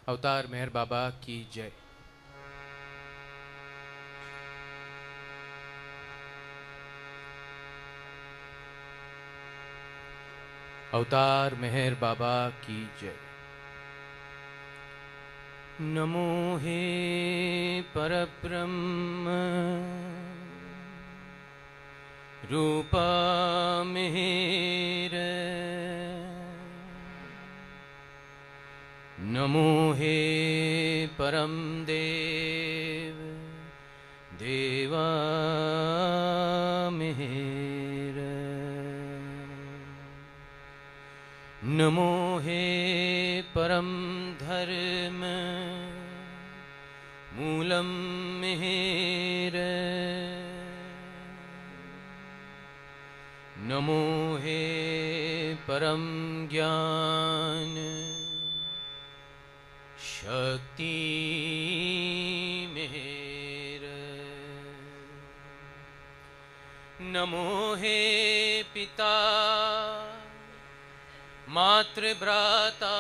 अवतार मेहर बाबा की जय। अवतार मेहर बाबा की जय। नमो हे परब्रह्म रूपा मेहर, नमो हे परम देव देवा मेहर, नमो हे परम धर्म मूलम मेहर, नमो हे परम ज्ञान शक्ति मेहर, नमो हे पिता मातृ भ्राता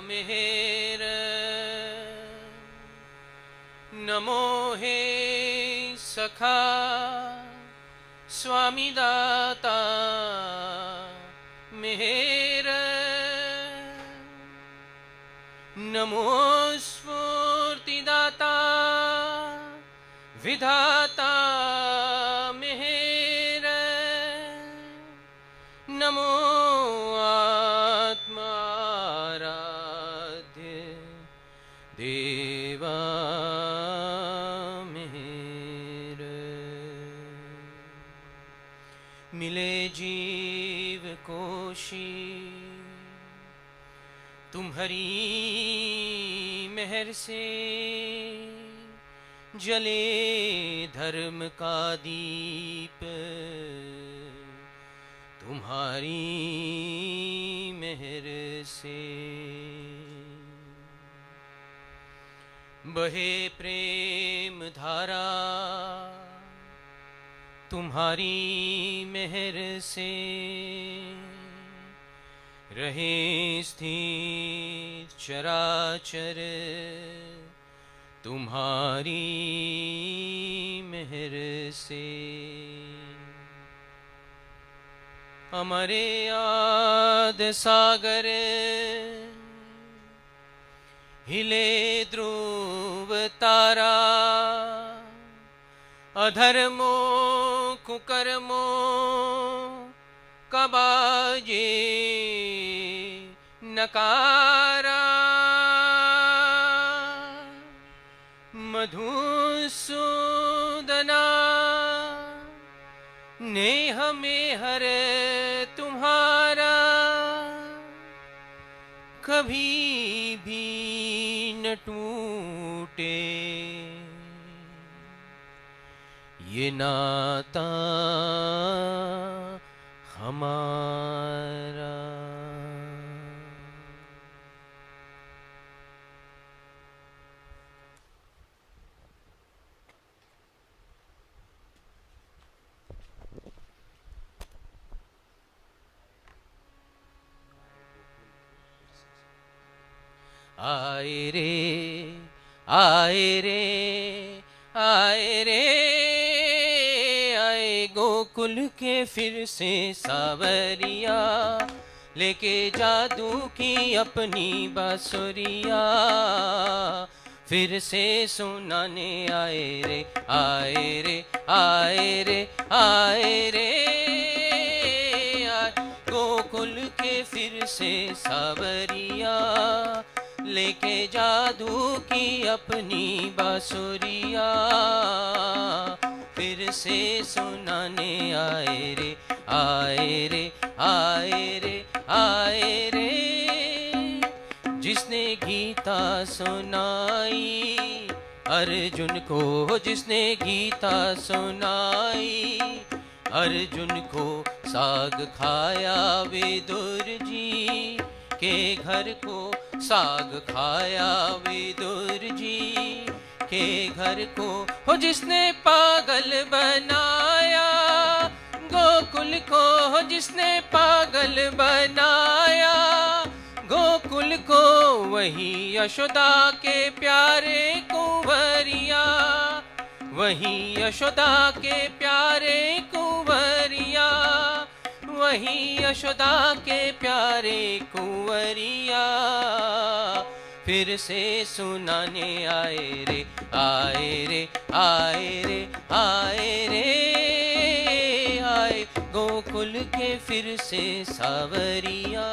मेहर, नमो हे सखा स्वामी दाता मेहर, नमो स्फूर्तिदाता विधाता मेहर, नमो आत्माराध्य देवा मेहर, मिले जीव कोशी तुम्हारी मेहर से, जले धर्म का दीप तुम्हारी मेहर से, बहे प्रेम धारा तुम्हारी मेहर से, रहे स्थिर चराचर तुम्हारी मेहर से, हमारे आद सागर हिले ध्रुव तारा, अधर्मों कुकर्मों कबाजे नकारा, मधुसूदना नेह मेहर तुम्हारा, कभी भी न टूटे ये नाता हमारा। आए रे आए रे आए रे आए गोकुल के फिर से सावरिया, लेके जादू की अपनी बांसुरिया, फिर से सुनाने आए रे आए रे आए रे आए रे आए गोकुल के फिर से सावरिया, लेके जादू की अपनी बांसुरिया, फिर से सुनाने आए रे आए रे आए रे आए रे, जिसने गीता सुनाई अर्जुन को, जिसने गीता सुनाई अर्जुन को, साग खाया विदुर जी के घर को, साग खाया विदुर जी के घर को, हो जिसने पागल बनाया गोकुल को जिसने पागल बनाया, गोकुल को वही यशोदा के प्यारे कुंवरिया, वही यशोदा के प्यारे कुंवरिया, वही यशोदा के प्यारे कुंवरिया। फिर से सुनाने आए रे, आए रे, आए रे, आए रे, आए गोकुल के फिर से सावरिया,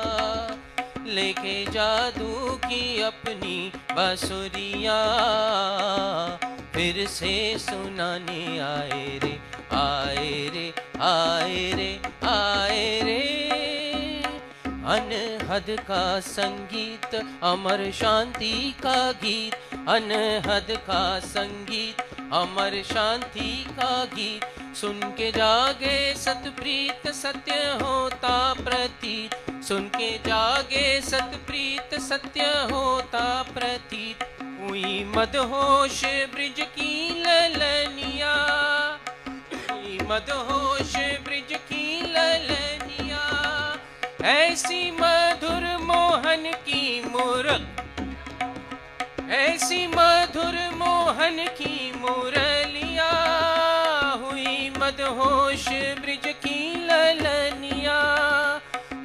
लेके जादू की अपनी बांसुरिया। फिर से सुनाने आए रे, आए रे, आए रे, आए रे। अनहद का संगीत, अमर शांति का गीत, अनहद का संगीत, अमर शांति का गीत। सुन के जागे सतप्रीत, सत्य होता प्रतीत, सुन के जागे सतप्रीत, सत्य होता प्रतीत। हुई मदहोश ब्रिज की ललनिया, हुई मदहोश ब्रिज की ललनिया। ऐसी मधुर मोहन की ऐसी मधुर मोहन की मुरलिया। हुई मदहोश ब्रिज की ललनिया,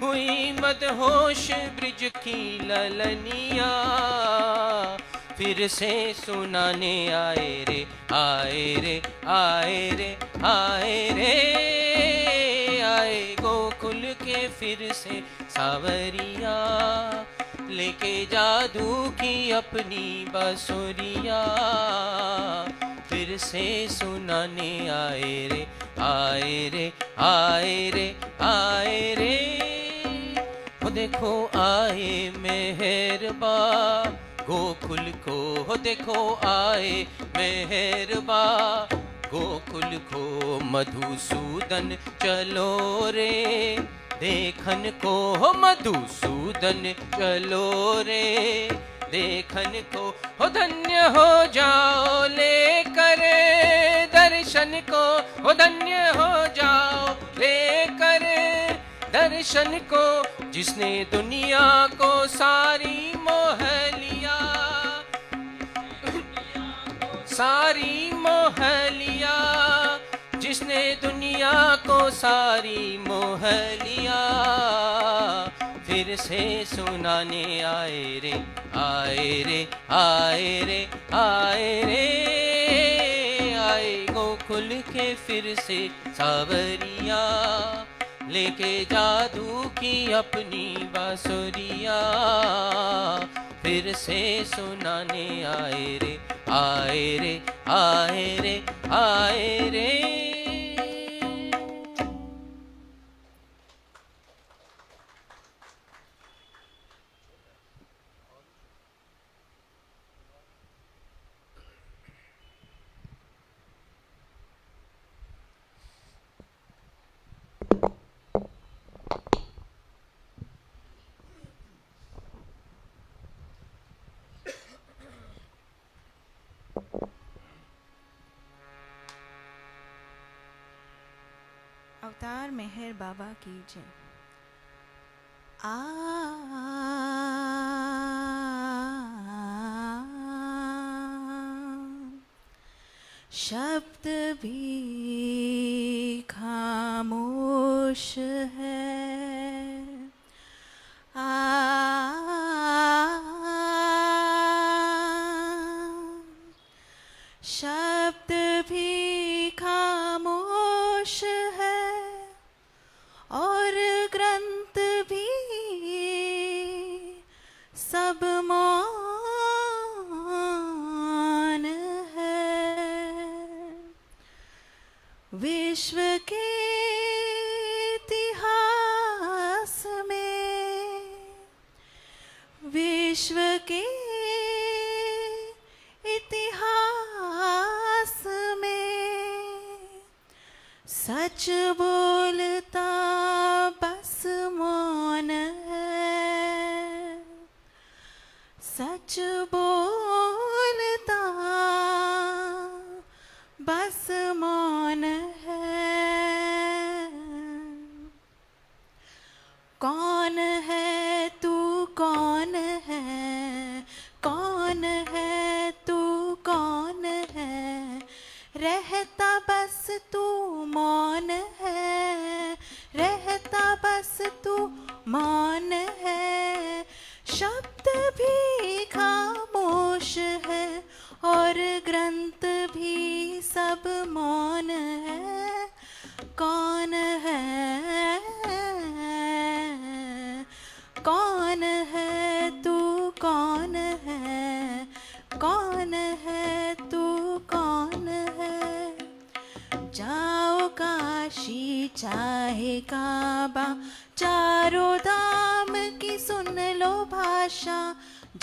हुई मदहोश ब्रिज की ललनिया। फिर से सुनाने आए रे, आए रे, आए रे, आए रे, आए गोकुल के फिर से सावरिया, लेके जादू की अपनी बांसुरिया। फिर से सुनाने आए रे, आए रे, आए रे, आए रे। हो देखो आए मेहरबा गोकुल को, हो देखो आए मेहरबा गोकुल को। मधुसूदन चलो रे देखन को, हो मधुसूदन चलो रे देखन को। हो धन्य हो जाओ लेकर दर्शन को, हो धन्य हो जाओ लेकर दर्शन को। जिसने दुनिया को सारी मोह लिया, सारी मोह लिया, जिसने दुनिया को सारी मोह लिया। फिर से सुनाने आए रे, आए रे, आए रे, आए रे, आए गोकुल के फिर से सावरिया, लेके जादू की अपनी बांसुरिया। फिर से सुनाने आए रे, आए रे, आए रे, आए रे। अवतार मेहर बाबा की जय। शब्द भी खामोश है, शब्द भी खामोश है और ग्रंथ भी सब मौन है। विश्व के इतिहास में, विश्व के इतिहास में सच बोलता बस मौन है, सच बोलता बस मौन है। कौन है तू, कौन है, कौन है तू, कौन है, रहता बस तू मौन है, रहता बस तू मौन है, शब्द भी खामोश है और ग्रंथ भी सब मौन है, कौन है, कौन है तू, कौन है, कौन है तू, कौन है, जाओ काशी चाहे काबा, चारों धाम की सुन लो भाषा,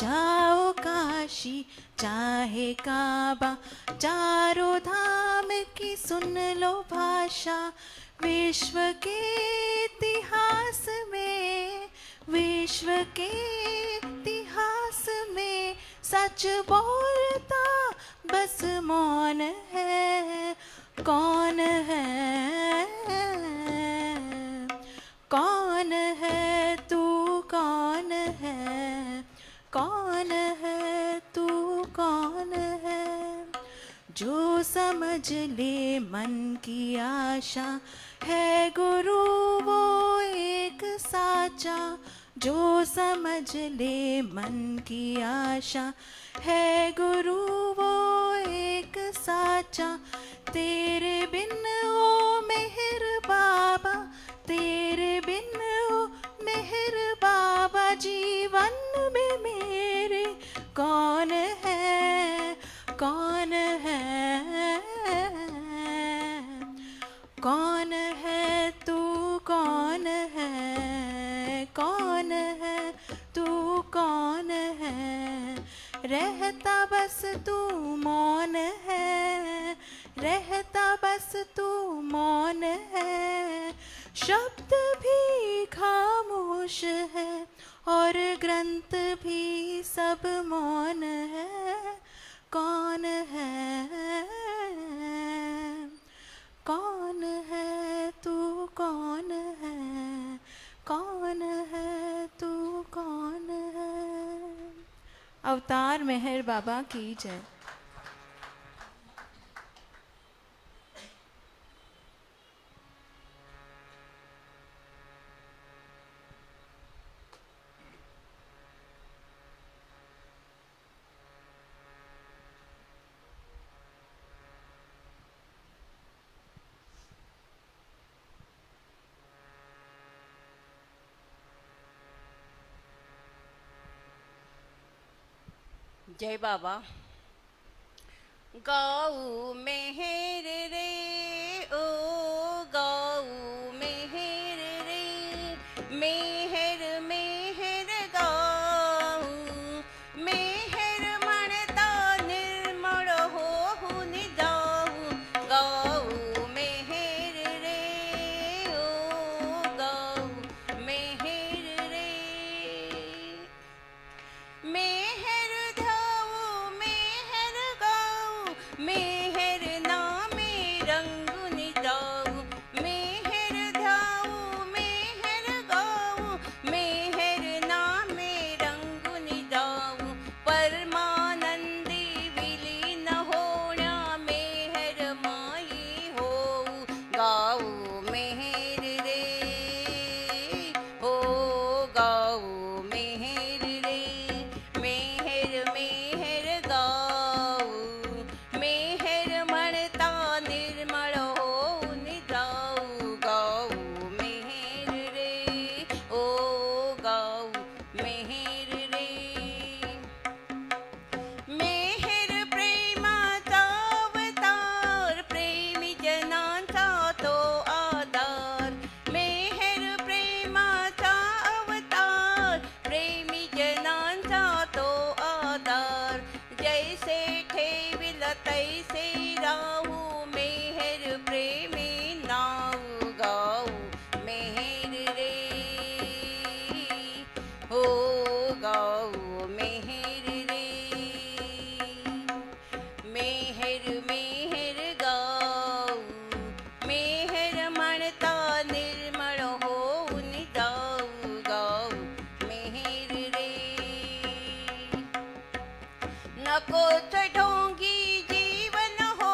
जाओ काशी चाहे काबा, चारों धाम की सुन लो भाषा, विश्व के इतिहास में, विश्व के इतिहास में सच बोलता बस मौन है, कौन है, कौन है तू, कौन है, कौन है तू, कौन है, जो समझ ले मन की आशा, है गुरु वो एक साचा, जो समझ ले मन की आशा, है गुरु वो एक साचा, तेरे बिन ओ मेहर बाबा, तेरे बिन ओ मेहर बाबा, जीवन में मेरे कौन है, कौन है, कौन है तू, कौन है, कौन है तू, कौन है, रहता बस तू मौन है, रहता बस तू मौन है, शब्द भी खामोश है और ग्रंथ भी सब मौन है, कौन है, कौन है तू, कौन है, कौन है तू, कौन है। अवतार मेहर बाबा की जय। जय बाबा। गौ मेहर रे ओ गौ मेहर रे, मेहर मेहर गौ, मेहर मणता निर्मल हो निजाऊ, गौ मेहर रे ओ गौ मेहर रे, मेहर धऊ मेहर गऊ, मेहर नामे रंग नको चढ़ोंगी जीवन हो,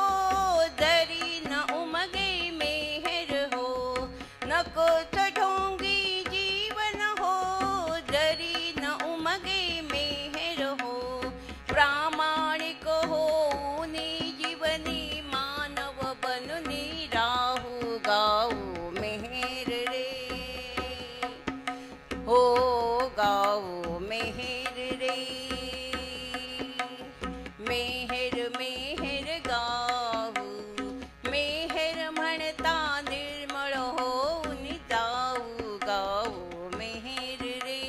दरी न उमगे मेहर हो। नको चढ़ोंगी जीवन हो, दरी न उमगे मेहर हो। प्रामाणिक हो नी जीवनी, मानव बनुनी राहु गाऊ मेहर रे। हो गाऊ मेहर रे। मेहर मेहर गाऊ, मेहर म्हणता निर्मळ होऊन जाऊ गाऊ मेहर रे।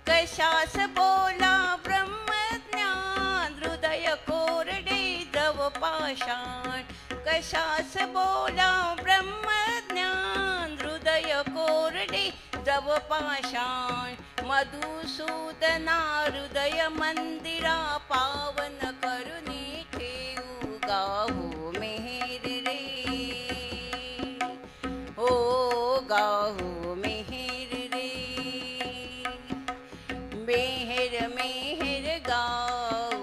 कशास बोला ब्रह्मज्ञान, हृदय कोरडे द्रव पाषाण। कशास बोला ब्रह्मज्ञान, हृदय कोरडे द्रव पाषाण। मधुसूदना हृदय मंदिरा, पावन करुणी ठेवू गाऊ मेहर रे। हो गाऊ मेहर रे। मेहर मेहर गाऊ,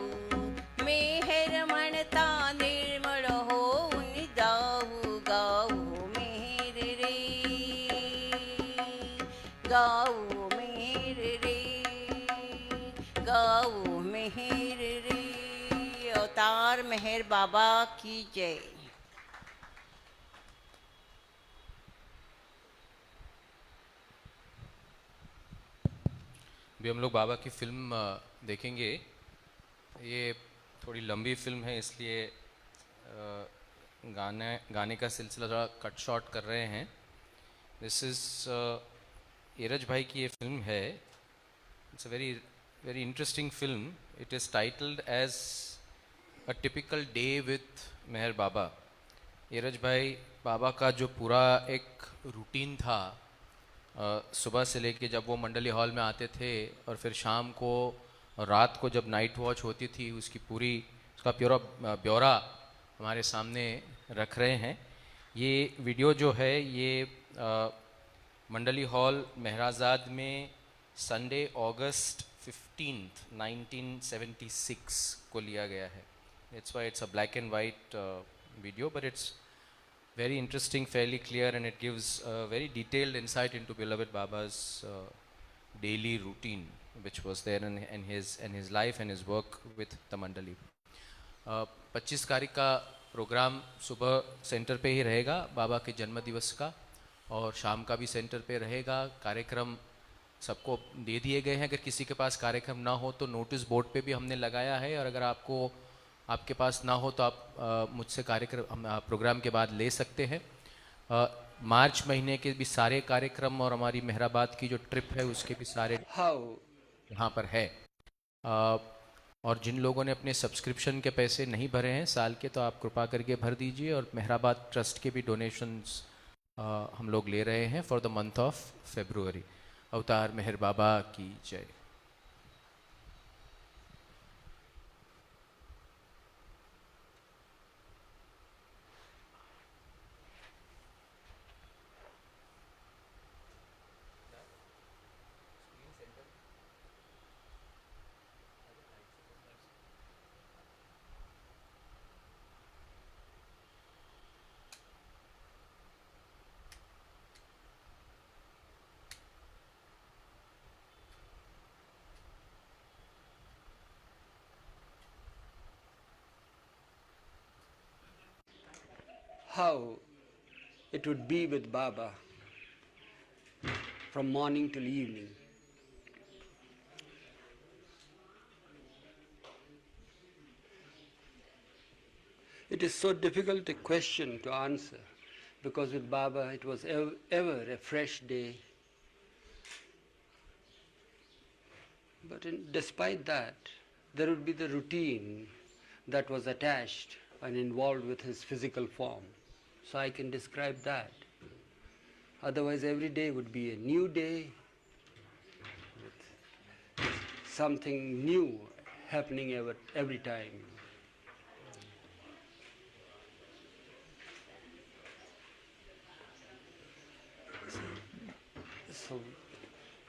मेहर म्हणता निर्मळ होऊन जाऊ गाऊ मेहर रे। गाऊ मेहर रे, गाऊ मेहर रे। अवतार मेहर बाबा की जय। अभी हम लोग बाबा की फिल्म देखेंगे। ये थोड़ी लंबी फिल्म है, इसलिए गाने का सिलसिला थोड़ा कट शॉर्ट कर रहे हैं। दिस इज़ एरज भाई की ये फिल्म है। It's a very very interesting film. It is titled as a typical day with Meher Baba. Eruch भाई बाबा का जो पूरा एक रूटीन था, सुबह से लेके जब वो मंडली हॉल में आते थे और फिर शाम को और रात को जब नाइट वॉच होती थी, उसका पूरा ब्यौरा हमारे सामने रख रहे हैं। ये वीडियो जो है ये मंडली हॉल महराजाद में संडे अगस्त 15, 1976 को लिया गया है। It's why it's a black and white video, but it's very interesting, fairly clear, and it gives a very detailed insight into beloved Baba's daily routine, which was there in his life and his work with the Mandali. 25 तारीख का programme सुबह centre पे ही रहेगा बाबा के जन्म दिवस का, और शाम का भी सेंटर पे रहेगा। कार्यक्रम सबको दे दिए गए हैं। अगर किसी के पास कार्यक्रम ना हो तो नोटिस बोर्ड पे भी हमने लगाया है, और अगर आपके पास ना हो तो आप मुझसे कार्यक्रम प्रोग्राम के बाद ले सकते हैं। मार्च महीने के भी सारे कार्यक्रम और हमारी मेहराबाद की जो ट्रिप है उसके भी सारे यहाँ पर है। और जिन लोगों ने अपने सब्सक्रिप्शन के पैसे नहीं भरे हैं साल के, तो आप कृपा करके भर दीजिए। और मेहराबाद ट्रस्ट के भी डोनेशंस हम लोग ले रहे हैं for the month of February. अवतार मेहर बाबा की जय। How it would be with Baba from morning till evening. It is so difficult a question to answer, because with Baba it was ever a fresh day. But despite that, there would be the routine that was attached and involved with his physical form. So I can describe that. Otherwise, every day would be a new day with something new happening every time. So,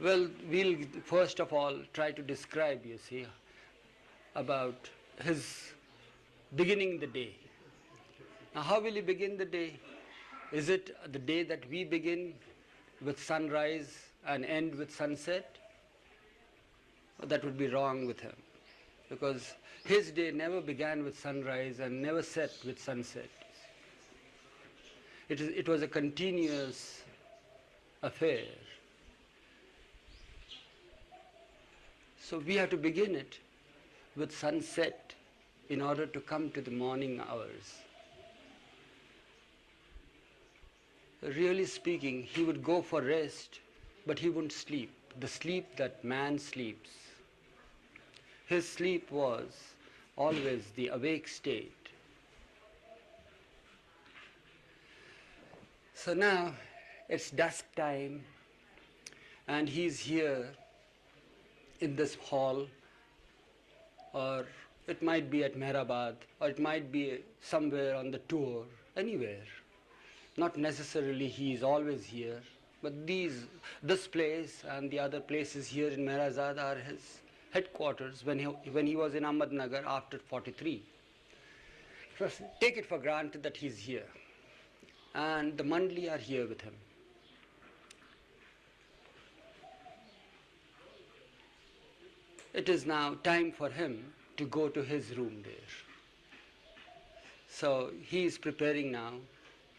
well, we'll first of all try to describe, you see, about his beginning the day. Now, how will he begin the day? Is it the day that we begin with sunrise and end with sunset? That would be wrong with him, because his day never began with sunrise and never set with sunset. It was a continuous affair. So we have to begin it with sunset in order to come to the morning hours. Really speaking, he would go for rest, but he wouldn't sleep. The sleep that man sleeps. His sleep was always the awake state. So now it's dusk time, and he's here in this hall, or it might be at Mehrabad, or it might be somewhere on the tour, anywhere. Not necessarily he is always here, but this place and the other places here in Mehrazad are his headquarters when he was in Ahmednagar after 43. First, take it for granted that he's here, and the Mandli are here with him. It is now time for him to go to his room there. So he is preparing now,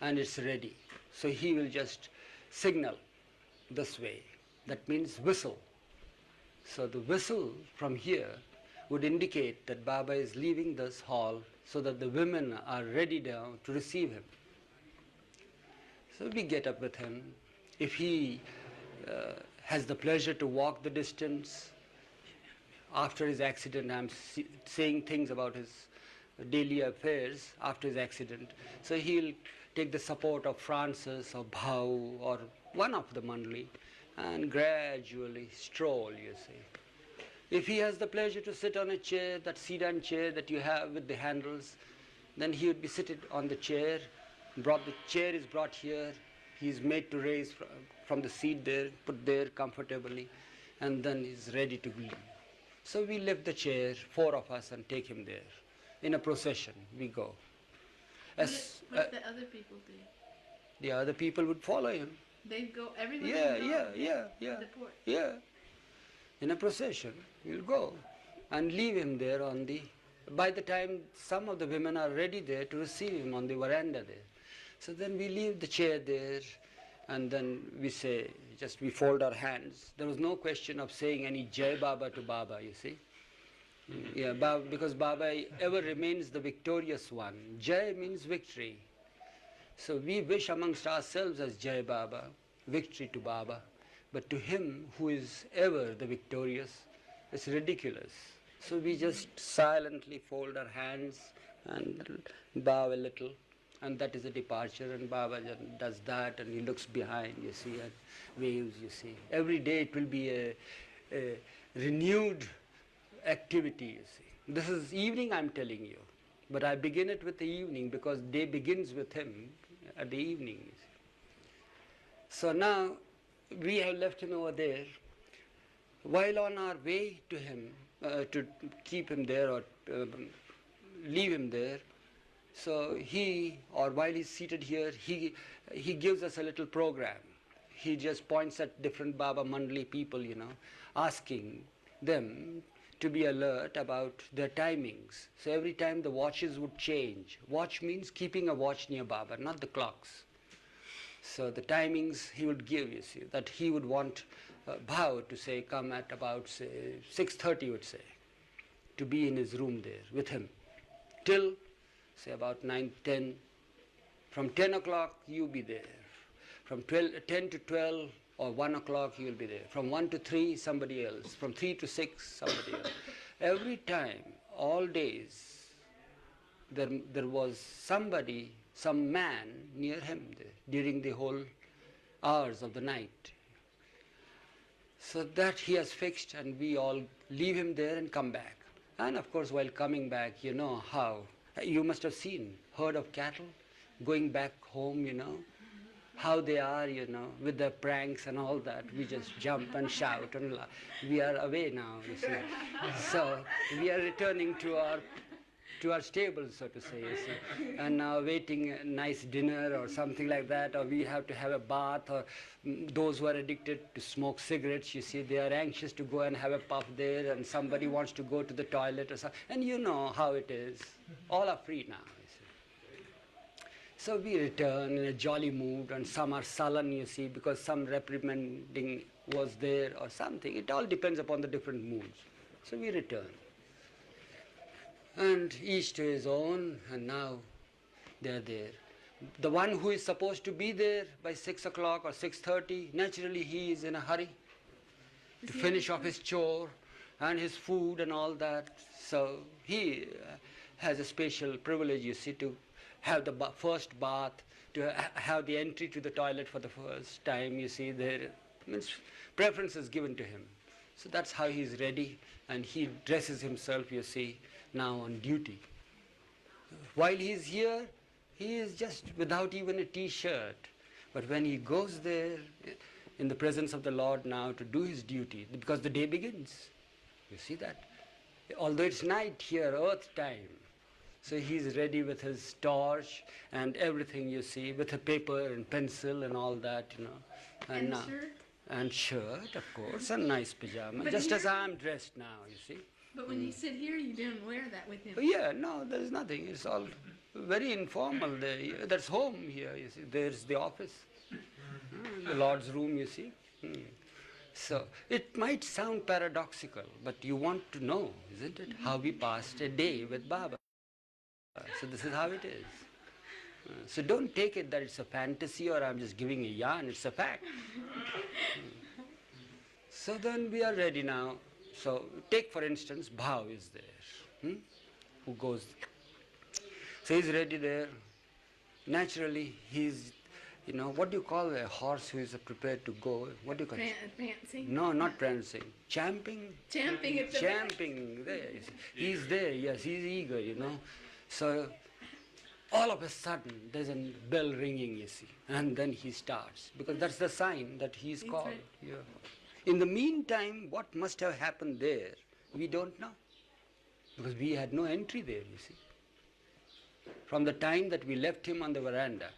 and it's ready. So he will just signal this way. That means whistle. So the whistle from here would indicate that Baba is leaving this hall so that the women are ready now to receive him. So we get up with him. If he has the pleasure to walk the distance, after his accident, I'm saying things about his daily affairs after his accident. So he'll take the support of Francis or Bhau or one of the Mandli and gradually stroll, you see. If he has the pleasure to sit on a chair, that sedan chair that you have with the handles, then he would be seated on the chair. The chair is brought here. He's made to raise from the seat there, put there comfortably, and then he's ready to leave. So we lift the chair, 4 of us, and take him there. In a procession, we go. What if the other people did? The other people would follow him. They'd go, everybody Yeah, would go yeah. to the port. Yeah. In a procession, we'll go and leave him there on the... By the time some of the women are ready there to receive him on the veranda there. So then we leave the chair there, and then we say, we fold our hands. There was no question of saying any Jai Baba to Baba, you see. Yeah, because Baba ever remains the victorious one. Jai means victory. So we wish amongst ourselves as Jai Baba, victory to Baba. But to him who is ever the victorious, it's ridiculous. So we just silently fold our hands and bow a little. And that is a departure, and Baba does that, and he looks behind, you see, and waves, you see. Every day it will be a renewed activity, you see. This is evening, I'm telling you. But I begin it with the evening because day begins with him at the evening, you see. So now we have left him over there. While on our way to him, to keep him there or leave him there, so while he's seated here, he gives us a little program. He just points at different Baba Mandli people, you know, asking them to be alert about their timings. So every time the watches would change. Watch means keeping a watch near Baba, not the clocks. So the timings he would give, you see, that he would want Bhau to say, come at about, say, 6:30, would say, to be in his room there with him, till, say, about 9, 10. From 10 o'clock, you be there. From 10 to 12 or 1 o'clock, you will be there. From 1 to 3, somebody else. From 3 to 6, somebody else. Every time, all days, there was somebody, some man near him there, during the whole hours of the night. So that he has fixed, and we all leave him there and come back. And of course, while coming back, you know how. You must have seen herd of cattle going back home, you know. how they are, with their pranks and all that. We just jump and shout and laugh. We are away now, you see. So we are returning to our stable, so to say, you see, and now waiting a nice dinner or something like that, or we have to have a bath, or those who are addicted to smoke cigarettes, you see, they are anxious to go and have a puff there, and somebody wants to go to the toilet or something, and you know how it is. All are free now, you see. So we return in a jolly mood, and some are sullen, you see, because some reprimanding was there or something. It all depends upon the different moods. So we return. And each to his own, and now they are there. The one who is supposed to be there by 6 o'clock or 6:30, naturally he is in a hurry to finish off his chore and his food and all that. So he has a special privilege, you see, to have the first bath, to have the entry to the toilet for the first time, you see. There means preference is given to him. So that's how he is ready, and he dresses himself, you see, now on duty. While he is here, he is just without even a t-shirt. But when he goes there in the presence of the Lord now to do his duty, because the day begins, you see that? Although it's night here, earth time, so he's ready with his torch and everything, you see, with a paper and pencil and all that, And now, shirt? and shirt, of course, and nice pajama, But just here- as I'm dressed now, you see. But when you sit here, you don't wear that with him. Yeah, no, there is nothing. It's all very informal there. That's home here, you see. There's the office, the Lord's room, you see. So it might sound paradoxical, but you want to know, isn't it, how we passed a day with Baba. So this is how it is. So don't take it that it's a fantasy or I'm just giving a yarn. It's a fact. So then we are ready now. So take for instance, Bhav is there, who goes. So he's ready there. Naturally, he's, what do you call a horse who is prepared to go? What do you call it? Prancing? No, not prancing. Champing? Champing at the Champing. There. He's there, yes, he's eager, So all of a sudden, there's a bell ringing, you see, and then he starts, because that's the sign that he's That's called. right. Yeah. In the meantime, what must have happened there, we don't know, because we had no entry there, you see, from the time that we left him on the veranda.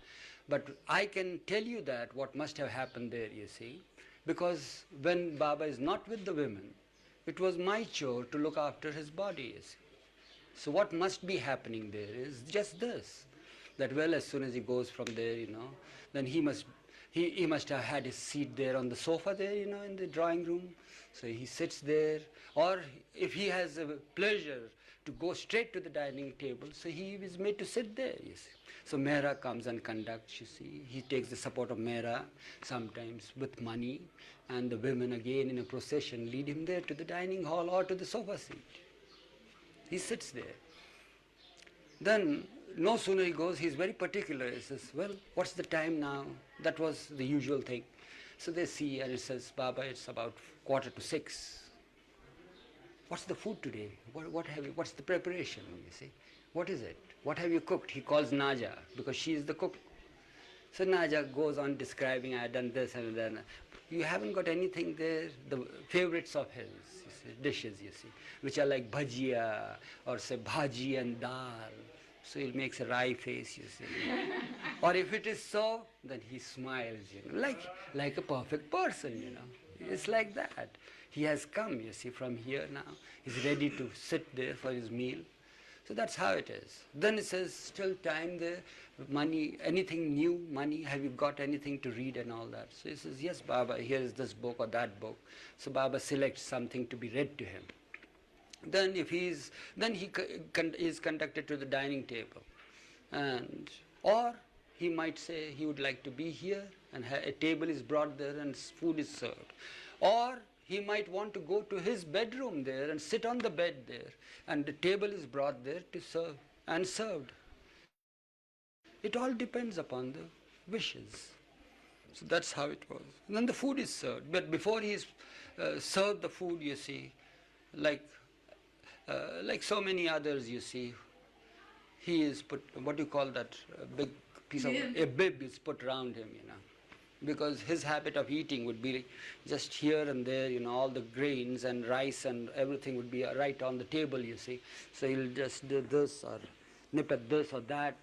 But I can tell you that what must have happened there, you see, because when Baba is not with the women, it was my chore to look after his body, you see. So what must be happening there is just this, that well, as soon as he goes from there, then he must have had his seat there on the sofa there, in the drawing room. So he sits there, or if he has a pleasure to go straight to the dining table, so he is made to sit there, you see. So Mehra comes and conducts, you see. He takes the support of Mehra, sometimes with money, and the women again in a procession lead him there to the dining hall or to the sofa seat. He sits there. Then, no sooner he goes, he's very particular. He says, well, what's the time now? That was the usual thing. So they see, and it says, Baba, it's about 5:45. What's the food today? What's the preparation, you see? What is it? What have you cooked? He calls Naja, because she is the cook. So Naja goes on describing, I had done this and then. You haven't got anything there, the favorites of his, you see, dishes, you see, which are like bhajia, or say bhaji and dal. So he makes a wry face, you see. Or if it is so, then he smiles, like a perfect person, It's like that. He has come, you see, from here now. He's ready to sit there for his meal. So that's how it is. Then it says, still time there, money, anything new, money, have you got anything to read and all that? So he says, yes, Baba, here is this book or that book. So Baba selects something to be read to him. Then he is conducted to the dining table. Or he might say he would like to be here, and a table is brought there and food is served. Or he might want to go to his bedroom there and sit on the bed there, and the table is brought there to serve and served. It all depends upon the wishes. So that's how it was. And then the food is served. But before he is served the food, you see, like so many others, you see, he is put, what do you call that, big piece of a bib is put around him, because his habit of eating would be just here and there, all the grains and rice and everything would be right on the table, you see. So he'll just do this or nip at this or that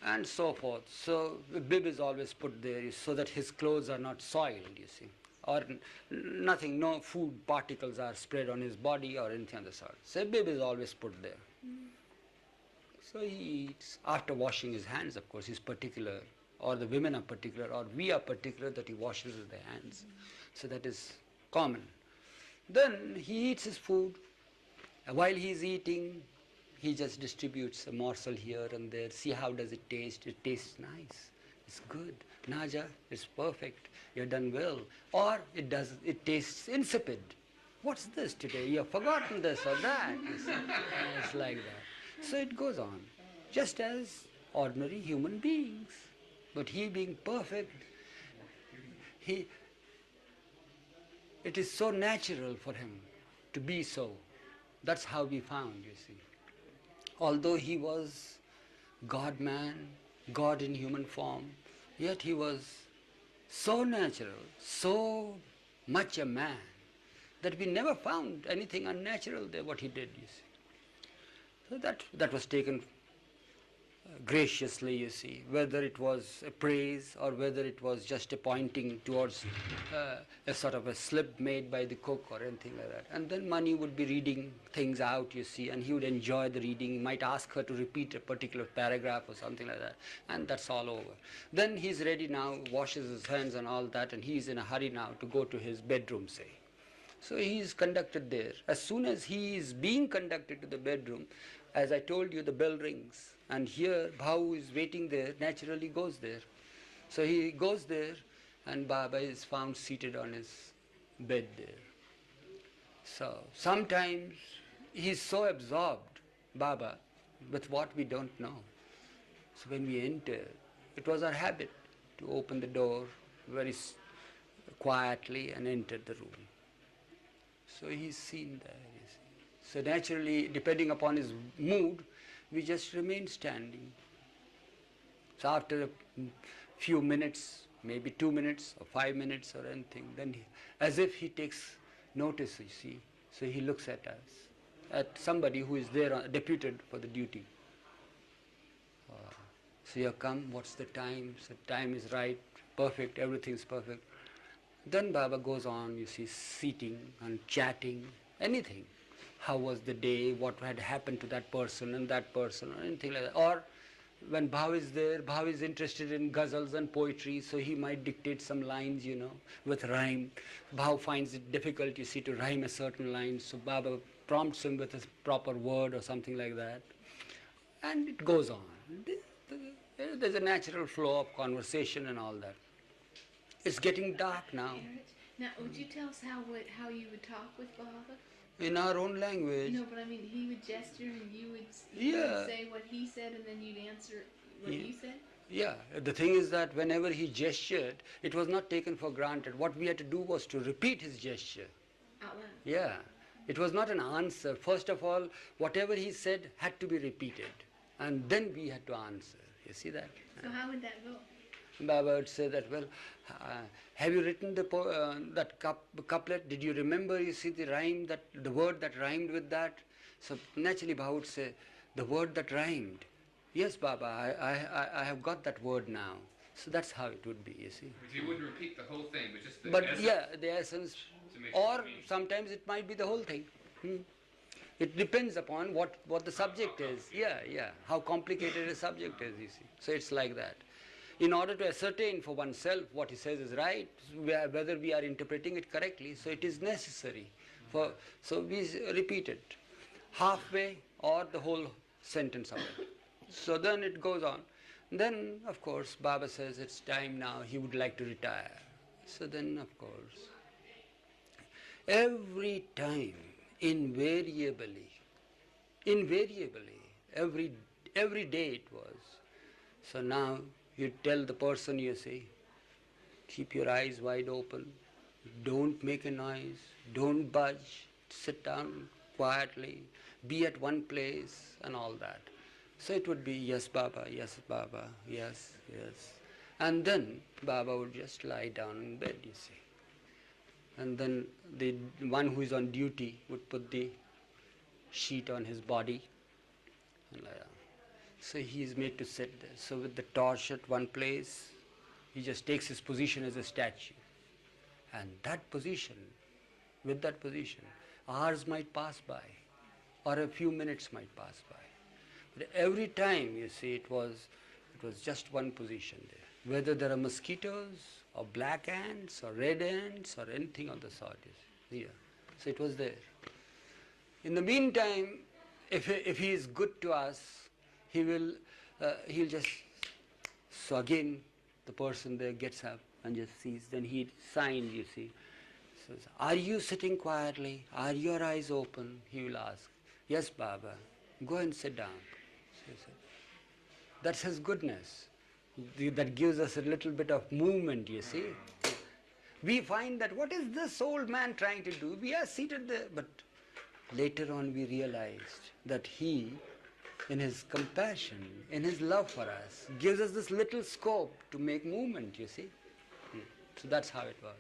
and so forth. So the bib is always put there so that his clothes are not soiled, you see, or nothing, no food particles are spread on his body or anything of the sort. So a bib is always put there. So he eats. After washing his hands, of course, he's particular, or the women are particular, or we are particular that he washes their hands. So that is common. Then he eats his food. While he is eating, he just distributes a morsel here and there. See how does it taste? It tastes nice. It's good. Naja, it's perfect. You've done well. Or it tastes insipid. What's this today? You've forgotten this or that. You see? It's like that. So it goes on, just as ordinary human beings. But he being perfect, it is so natural for him to be so. That's how we found, you see. Although he was God-man, God in human form, yet he was so natural, so much a man, that we never found anything unnatural there, what he did, you see. So that was taken graciously, you see, whether it was a praise or whether it was just a pointing towards a sort of a slip made by the cook or anything like that. And then Mani would be reading things out, you see, and he would enjoy the reading. He might ask her to repeat a particular paragraph or something like that, and that's all over. Then he's ready now, washes his hands and all that, and he's in a hurry now to go to his bedroom, say. So he is conducted there. As soon as he is being conducted to the bedroom, as I told you, the bell rings. And here, Bhau is waiting there, naturally goes there. So he goes there, and Baba is found seated on his bed there. So sometimes he's so absorbed, Baba, with what we don't know. So when we enter, it was our habit to open the door very quietly and enter the room. So he's seen there, you see. So naturally, depending upon his mood, we just remain standing. So after a few minutes, maybe 2 minutes or 5 minutes or anything, then as if he takes notice, you see. So he looks at us, at somebody who is there deputed for the duty. So you come, what's the time? So time is right, perfect, everything's perfect. Then Baba goes on, you see, seating and chatting, anything. How was the day, what had happened to that person and that person, or anything like that. Or when Bhav is there, Bhav is interested in ghazals and poetry, so he might dictate some lines, with rhyme. Bhav finds it difficult, you see, to rhyme a certain line, so Baba prompts him with a proper word or something like that. And it goes on. There's a natural flow of conversation and all that. It's getting dark now. Now, would you tell us how you would talk with Baba? In our own language. No, but I mean, he would gesture and you would say what he said and then you'd answer what you said? Yeah, the thing is that whenever he gestured, it was not taken for granted. What we had to do was to repeat his gesture. Out loud? Yeah, it was not an answer. First of all, whatever he said had to be repeated. And then we had to answer. You see that? So how would that go? Baba would say that, well, have you written that couplet? Did you remember, you see, the word that rhymed with that? So naturally Baba would say, the word that rhymed. Yes, Baba, I have got that word now. So that's how it would be, you see. But you wouldn't repeat the whole thing, but just the essence. Yeah, the essence. Or sometimes it might be the whole thing. It depends upon what the subject is. Yeah, how complicated a subject is, you see. So it's like that. In order to ascertain for oneself what he says is right, whether we are interpreting it correctly, so it is necessary. So we repeat it halfway or the whole sentence of it. So then it goes on. Then, of course, Baba says it's time now, he would like to retire. So then, of course, every time, invariably, every day it was. So now, you tell the person, you see, keep your eyes wide open, don't make a noise, don't budge, sit down quietly, be at one place and all that. So it would be, yes, Baba, yes, yes, yes. And then Baba would just lie down in bed, you see. And then the one who is on duty would put the sheet on his body and lie down. So he is made to sit there. So with the torch at one place, he just takes his position as a statue. And that position, with that position, hours might pass by, or a few minutes might pass by. But every time, you see, it was just one position there. Whether there are mosquitoes, or black ants, or red ants, or anything of the sort, you see. Yeah. So it was there. In the meantime, if he is good to us, he'll just, so again, the person there gets up and just sees, then he signs, you see. Says, are you sitting quietly? Are your eyes open? He will ask. Yes, Baba. Go and sit down. So that's his goodness. That gives us a little bit of movement, you see. We find that what is this old man trying to do? We are seated there, but later on we realized that he, in his compassion, in his love for us, gives us this little scope to make movement, you see. So that's how it was.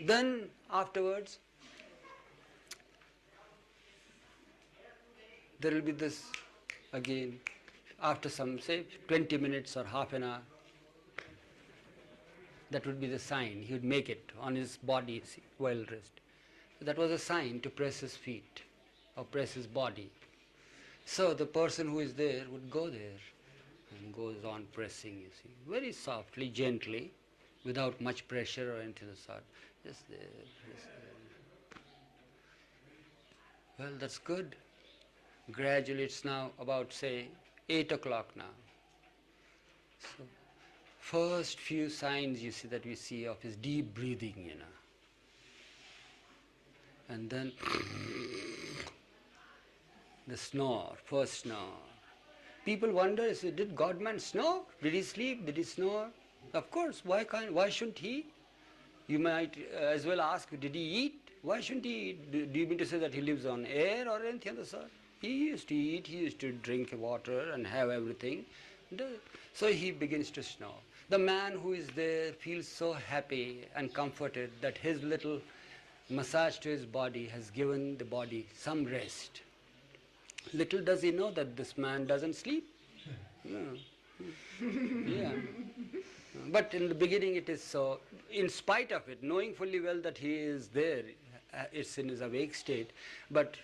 Then afterwards, there will be this again, after some, say, 20 minutes or half an hour, that would be the sign. He would make it on his body, see, well rest. That was a sign to press his feet or press his body. So the person who is there would go there and goes on pressing, you see, very softly, gently, without much pressure or anything of the sort. Just there, just there. Well, that's good. Gradually, it's now about, say, 8 o'clock now. So, first few signs, you see, that we see of his deep breathing, you know. And then the snore, first snore. People wonder, did Godman snore? Did he sleep? Did he snore? Of course, why shouldn't he? You might as well ask, did he eat? Why shouldn't he eat? Do you mean to say that he lives on air or anything of the sort? He used to eat, he used to drink water and have everything. So he begins to snore. The man who is there feels so happy and comforted that his little massage to his body has given the body some rest. Little does he know that this man doesn't sleep. Yeah. But in the beginning it is so, in spite of it, knowing fully well that he is there, it's in his awake state, but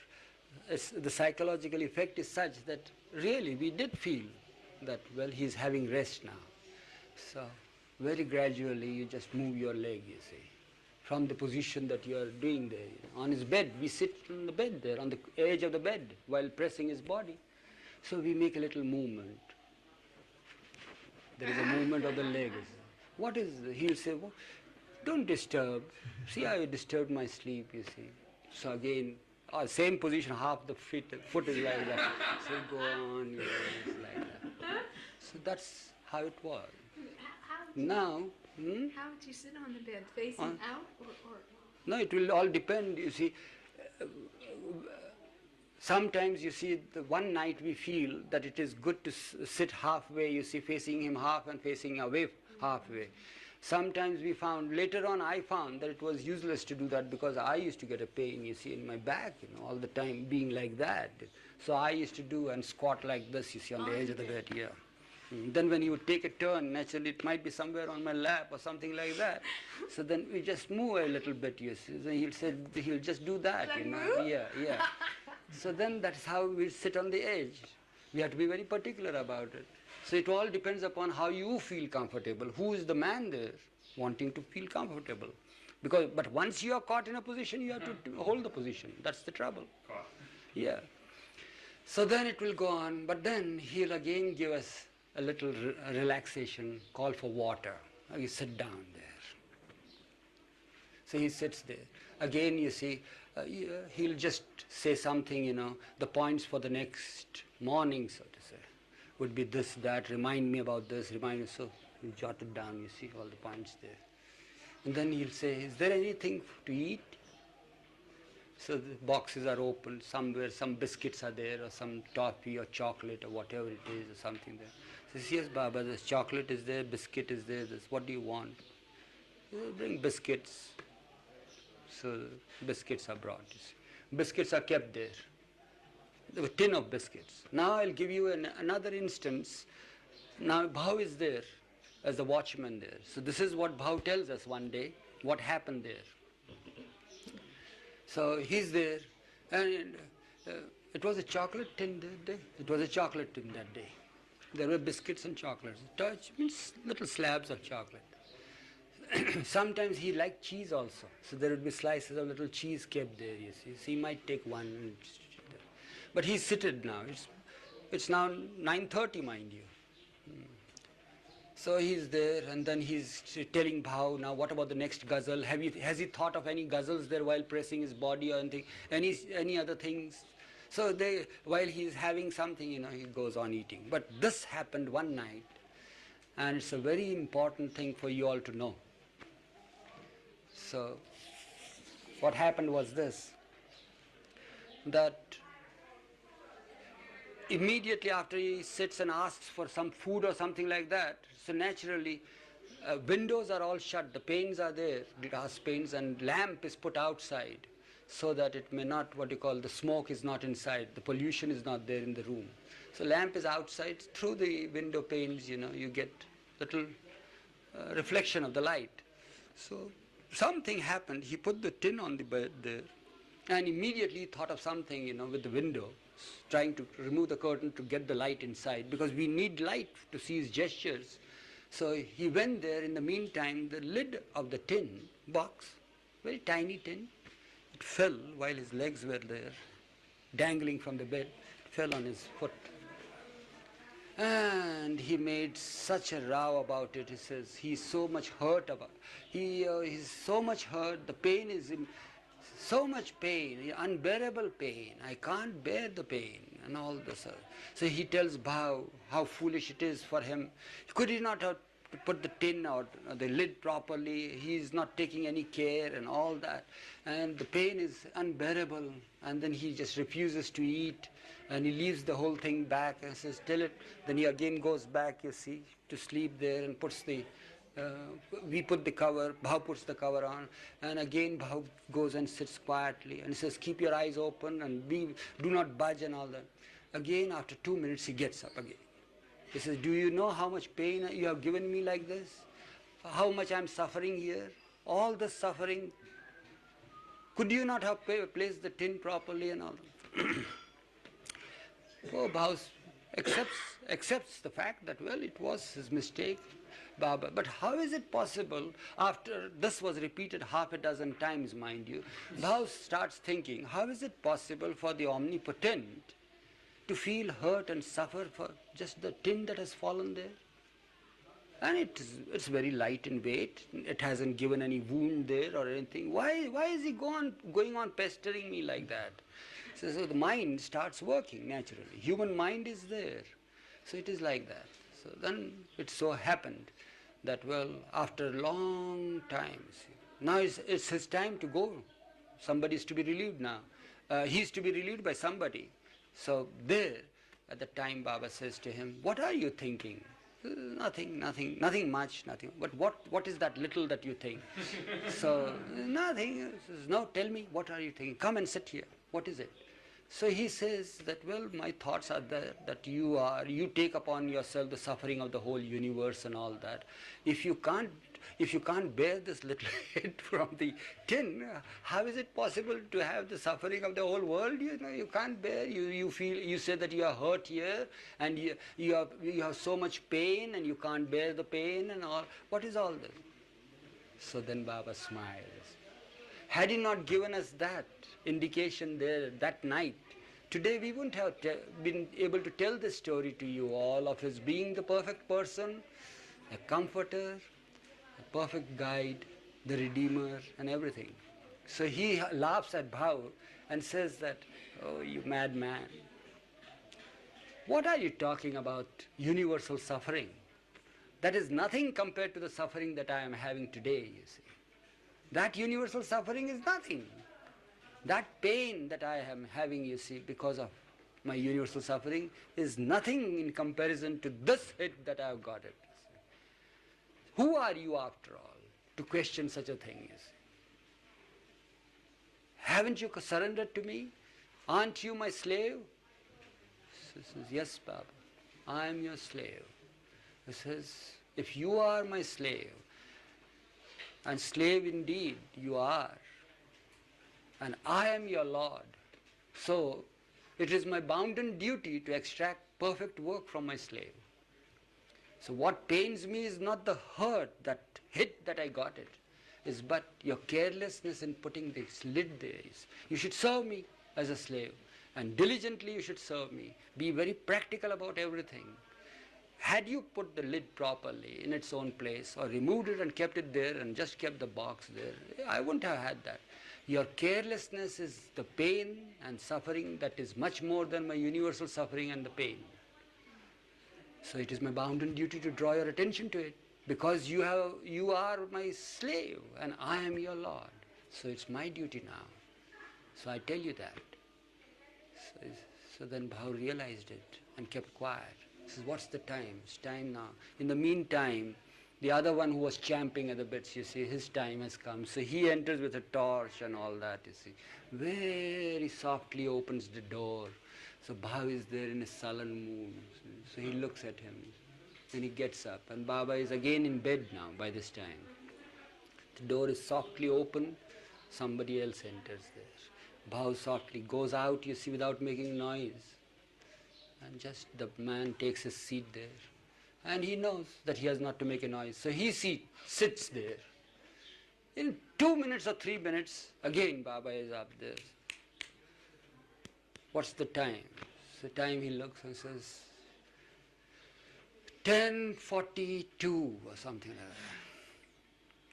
the psychological effect is such that really we did feel that, well, he's having rest now. So very gradually you just move your leg, you see, from the position that you are doing there. On his bed, we sit on the bed there, on the edge of the bed, while pressing his body. So we make a little movement. There is a movement of the leg. What is it? He'll say, well, don't disturb. See how you disturbed my sleep, you see. So again, same position, half the foot is like that. So go on, you know, it's like that. So that's how it was. Now, How would you sit on the bed? Facing out or? No, it will all depend, you see. Sometimes, you see, the one night we feel that it is good to sit halfway, you see, facing him half and facing away halfway. Sometimes we found, later on I found that it was useless to do that because I used to get a pain, you see, in my back, you know, all the time being like that. So I used to do and squat like this, you see, on the edge of the bed, yeah. Then when he would take a turn, naturally it might be somewhere on my lap or something like that. So then we just move a little bit, you see. So he'll just do that, you know. Move? Yeah. So then that's how we sit on the edge. We have to be very particular about it. So it all depends upon how you feel comfortable. Who is the man there wanting to feel comfortable? But once you are caught in a position, you have to hold the position. That's the trouble. Yeah. So then it will go on, but then he'll again give us a little relaxation, call for water. You sit down there. So he sits there. Again, you see, he'll just say something, you know, the points for the next morning, so to say, would be this, that, remind me about this, remind me. So he jotted down, you see, all the points there. And then he'll say, is there anything to eat? So the boxes are open, somewhere some biscuits are there, or some toffee or chocolate or whatever it is, or something there. Says, yes, Baba, this chocolate is there, biscuit is there, this, what do you want? Bring biscuits. So biscuits are brought. Biscuits are kept there. A tin of biscuits. Now I'll give you another instance. Now Bhav is there as the watchman there. So this is what Bhav tells us one day, what happened there. So he's there, and it was a chocolate tin that day. It was a chocolate tin that day. There were biscuits and chocolates. Touch means little slabs of chocolate. Sometimes he liked cheese also. So there would be slices of little cheese kept there, you see. So he might take one. But he's seated now. It's now 9:30, mind you. So he's there, and then he's telling Bhav, now what about the next ghazal? Has he thought of any ghazals there while pressing his body or anything? Any other things? So while he's having something, he goes on eating. But this happened one night, and it's a very important thing for you all to know. So what happened was this, that immediately after he sits and asks for some food or something like that, so naturally windows are all shut, the panes are there, glass panes, and lamp is put outside so that it may not, the smoke is not inside, the pollution is not there in the room. So lamp is outside, through the window panes, you get little reflection of the light. So something happened, he put the tin on the bed there, and immediately thought of something, with the window, trying to remove the curtain to get the light inside, because we need light to see his gestures. So he went there. In the meantime, the lid of the tin box, very tiny tin, it fell while his legs were there, dangling from the bed, it fell on his foot. And he made such a row about it. He says he's so much hurt he's so much hurt, the pain is so much pain, unbearable pain, I can't bear the pain, and all this. So he tells Bhav how foolish it is for him. Could he not have put the tin or the lid properly? He is not taking any care and all that. And the pain is unbearable. And then he just refuses to eat, and he leaves the whole thing back and says, tell it. Then he again goes back, you see, to sleep there, and puts we put the cover, Bhav puts the cover on, and again Bhav goes and sits quietly, and he says, keep your eyes open and do not budge and all that. Again, after 2 minutes, he gets up again. He says, do you know how much pain you have given me like this? How much I am suffering here? All this suffering. Could you not have placed the tin properly and all that? Oh, Bhav accepts the fact that, well, it was his mistake, Baba. But how is it possible, after this was repeated half a dozen times, mind you, Bhav starts thinking, how is it possible for the omnipotent to feel hurt and suffer for just the tin that has fallen there? And it's very light in weight, it hasn't given any wound there or anything. Why is he going on pestering me like that? So the mind starts working naturally. Human mind is there. So it is like that. So then it so happened that, well, after a long time, now it's his time to go. Somebody is to be relieved now. He is to be relieved by somebody. So there, at the time, Baba says to him, what are you thinking? Nothing much. But what is that little that you think? So, nothing. He says, no, tell me, what are you thinking? Come and sit here. What is it? So he says that, well, my thoughts are there, that you take upon yourself the suffering of the whole universe and all that. If you can't bear this little hit from the tin, how is it possible to have the suffering of the whole world? You can't bear. You say that you are hurt here, and you have so much pain, and you can't bear the pain and all. What is all this? So then Baba smiles. Had he not given us that indication there that night, today we wouldn't have been able to tell this story to you all of his being the perfect person, a comforter, a perfect guide, the redeemer, and everything. So he laughs at Bhav and says that, oh, you madman, what are you talking about universal suffering? That is nothing compared to the suffering that I am having today, you see. That universal suffering is nothing. That pain that I am having, you see, because of my universal suffering is nothing in comparison to this hit that I have got it. Who are you after all to question such a thing, you see? Haven't you surrendered to me? Aren't you my slave? He says, yes, Baba, I am your slave. He says, if you are my slave, and slave indeed you are, and I am your Lord, so it is my bounden duty to extract perfect work from my slave. So what pains me is not the hurt, that hit that I got it, is but your carelessness in putting this lid there. You should serve me as a slave, and diligently you should serve me. Be very practical about everything. Had you put the lid properly in its own place, or removed it and kept it there and just kept the box there, I wouldn't have had that. Your carelessness is the pain and suffering that is much more than my universal suffering and the pain. So it is my bounden duty to draw your attention to it, because you are my slave and I am your Lord. So it's my duty now. So I tell you that. So then Bhav realized it and kept quiet. He says, what's the time? It's time now. In the meantime, the other one who was champing at the bits, you see, his time has come. So he enters with a torch and all that, you see. Very softly opens the door. So Bhav is there in a sullen mood. So he looks at him. Then he gets up. And Baba is again in bed now by this time. The door is softly open. Somebody else enters there. Bhav softly goes out, you see, without making noise. And just the man takes his seat there. And he knows that he has not to make a noise. So he sits there. In 2 minutes or 3 minutes, again Baba is up there. What's the time? The time he looks and says, 10:42 or something like that.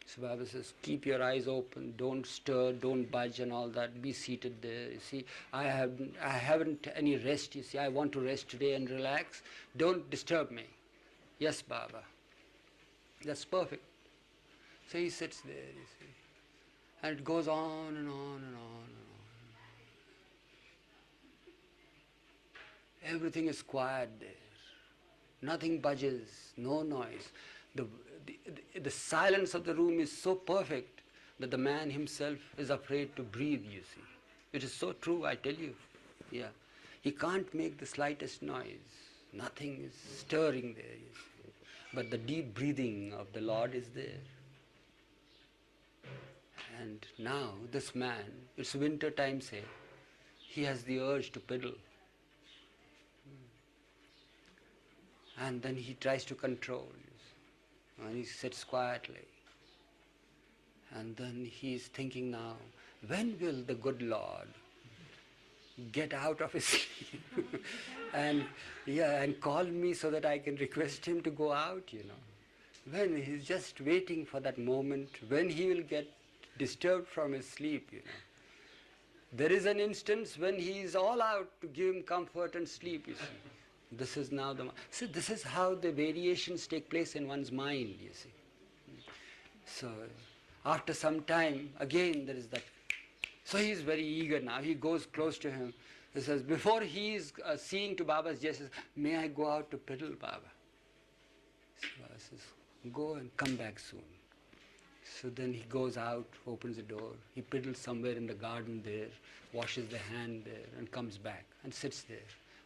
So Baba says, keep your eyes open, don't stir, don't budge and all that, be seated there. You see, I haven't any rest, you see, I want to rest today and relax. Don't disturb me. Yes, Baba. That's perfect. So he sits there, you see. And it goes on and on and on and on. Everything is quiet there. Nothing budges, no noise. The silence of the room is so perfect that the man himself is afraid to breathe, you see. It is so true, I tell you. Yeah. He can't make the slightest noise. Nothing is stirring there, you see. But the deep breathing of the Lord is there. And now this man, it's winter time, say, he has the urge to piddle. And then he tries to control, and he sits quietly. And then he is thinking now, when will the good Lord get out of his sleep and call me so that I can request him to go out, you know. When he's just waiting for that moment, when he will get disturbed from his sleep, you know. There is an instance when he is all out to give him comfort and sleep, you see. This is now see, this is how the variations take place in one's mind, you see. So, after some time, again there is that. So he is very eager now. He goes close to him. He says, before he is seeing to Baba's gesture, may I go out to piddle, Baba? So Baba says, go and come back soon. So then he goes out, opens the door. He piddles somewhere in the garden there, washes the hand there, and comes back and sits there.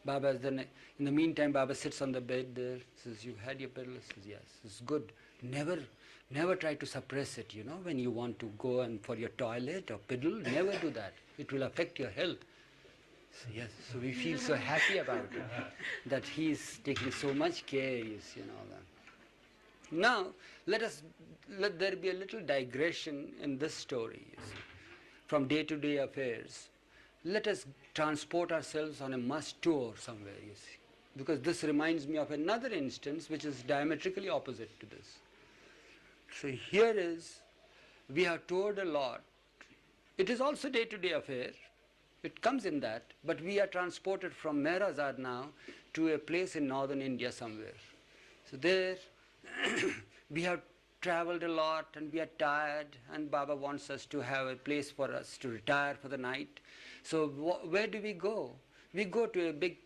Baba, then in the meantime, Baba sits on the bed there, says, you had your piddle? Says, yes. It's good. Never try to suppress it, you know, when you want to go and for your toilet or piddle, never do that. It will affect your health. So, yes, so we feel so happy about it, that he is taking so much care, you see, and all that. Now, let there be a little digression in this story, you see, from day-to-day affairs. Let us transport ourselves on a must tour somewhere, you see, because this reminds me of another instance which is diametrically opposite to this. So here is, we have toured a lot. It is also day-to-day affair. It comes in that, but we are transported from Mehrazad now to a place in northern India somewhere. So there we have traveled a lot and we are tired, and Baba wants us to have a place for us to retire for the night. So where do we go? We go to a big,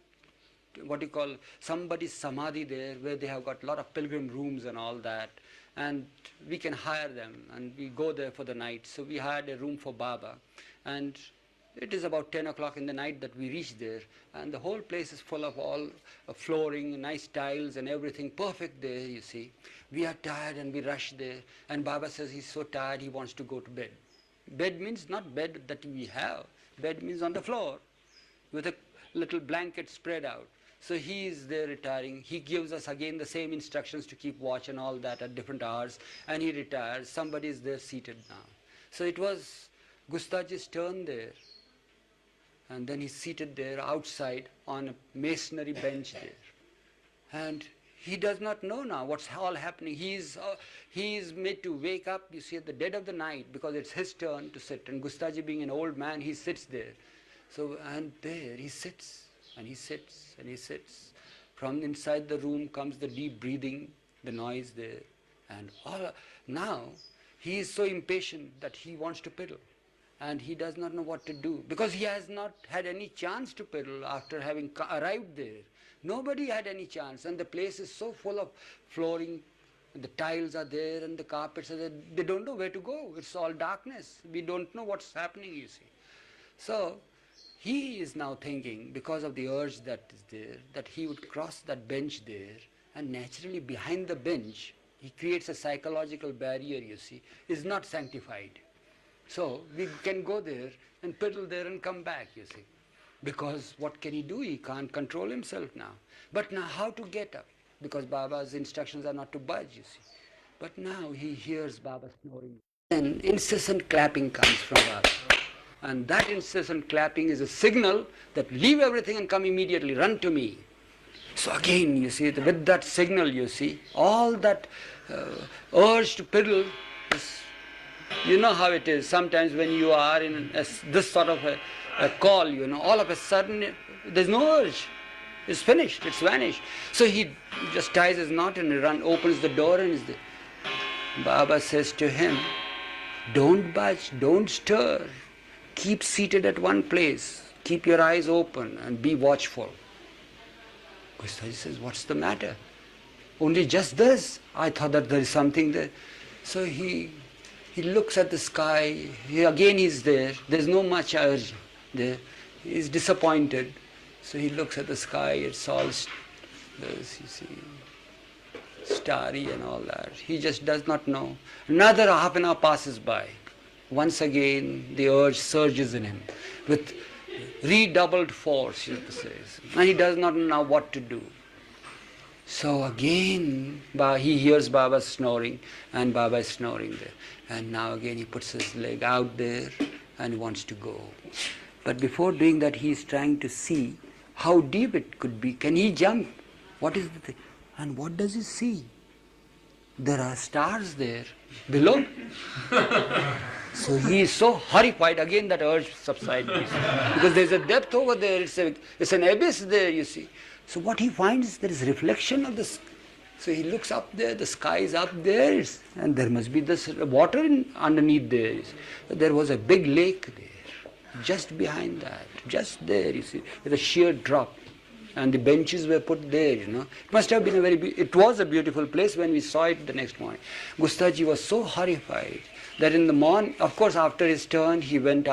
what you call, somebody's samadhi there, where they have got a lot of pilgrim rooms and all that, and we can hire them, and we go there for the night. So we hired a room for Baba, and it is about 10 o'clock in the night that we reach there, and the whole place is full of all flooring, nice tiles and everything, perfect there, you see. We are tired and we rush there, and Baba says he's so tired he wants to go to bed. Bed means not bed that we have. Bed means on the floor with a little blanket spread out. So he is there retiring. He gives us again the same instructions to keep watch and all that at different hours, and he retires. Somebody is there seated now. So it was Gustaji's turn there. And then he's seated there outside on a masonry bench there. And he does not know now what's all happening. He is made to wake up, you see, at the dead of the night, because it's his turn to sit. And Gustaji, being an old man, he sits there. So, and there he sits, and he sits, and he sits. From inside the room comes the deep breathing, the noise there. And now he is so impatient that he wants to piddle. And he does not know what to do, because he has not had any chance to piddle after having arrived there. Nobody had any chance, and the place is so full of flooring, and the tiles are there and the carpets are there. They don't know where to go. It's all darkness. We don't know what's happening, you see. So he is now thinking, because of the urge that is there, that he would cross that bench there, and naturally behind the bench, he creates a psychological barrier, you see, is not sanctified. So we can go there and piddle there and come back, you see. Because what can he do? He can't control himself now. But now how to get up? Because Baba's instructions are not to budge, you see. But now he hears Baba snoring. Then incessant clapping comes from Baba. And that incessant clapping is a signal that leave everything and come immediately, run to me. So again, you see, with that signal, you see, all that urge to piddle is, you know how it is. Sometimes when you are in this sort of a call, you know, all of a sudden there's no urge. It's finished. It's vanished. So he just ties his knot and opens the door and is there. Baba says to him, don't budge, don't stir. Keep seated at one place. Keep your eyes open and be watchful. Gustaji says, what's the matter? Only just this. I thought that there is something there. So he looks at the sky. He's there. There's no much urge there. He's disappointed. So he looks at the sky. It's all this, you see, starry and all that. He just does not know. Another half an hour passes by. Once again, the urge surges in him with redoubled force, you say. And he does not know what to do. So again, he hears Baba snoring, and Baba is snoring there. And now again he puts his leg out there and wants to go. But before doing that, he is trying to see how deep it could be. Can he jump? What is the thing? And what does he see? There are stars there below. So he is so horrified, again that urge subsides. Because there is a depth over there, it's an abyss there, you see. So what he finds, there is reflection of the sky. So he looks up there, the sky is up there, and there must be this water underneath there. So there was a big lake there, just behind that, just there, you see, with a sheer drop. And the benches were put there, you know. It must have been it was a beautiful place when we saw it the next morning. Gustaji was so horrified that in the morning, of course after his turn, he went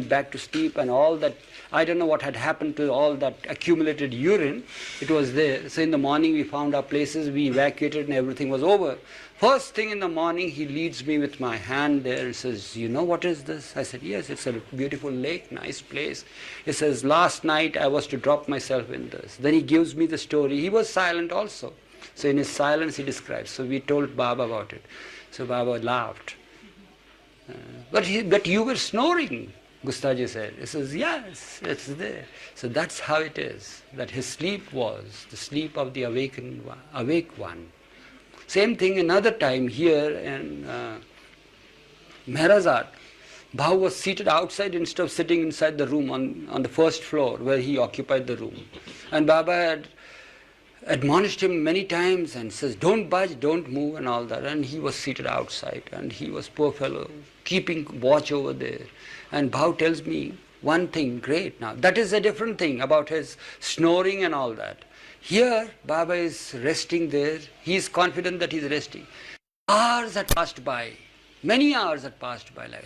back to sleep, and all that, I don't know what had happened to all that accumulated urine, it was there. So in the morning we found our places, we evacuated and everything was over. First thing in the morning, he leads me with my hand there and says, you know what is this? I said, yes, it's a beautiful lake, nice place. He says, last night I was to drop myself in this. Then he gives me the story. He was silent also. So in his silence he describes. So we told Baba about it. So Baba laughed. But you were snoring, Gustaji said. He says, yes, it's there. So that's how it is, that his sleep was the sleep of the awake one. Same thing another time here in Meherazad. Bhau was seated outside instead of sitting inside the room on the first floor where he occupied the room. And Baba had admonished him many times and says, don't budge, don't move and all that. And he was seated outside and he was, poor fellow, keeping watch over there. And Bhav tells me one thing, great now. That is a different thing about his snoring and all that. Here, Baba is resting there. He is confident that he is resting. Hours had passed by. Many hours had passed by like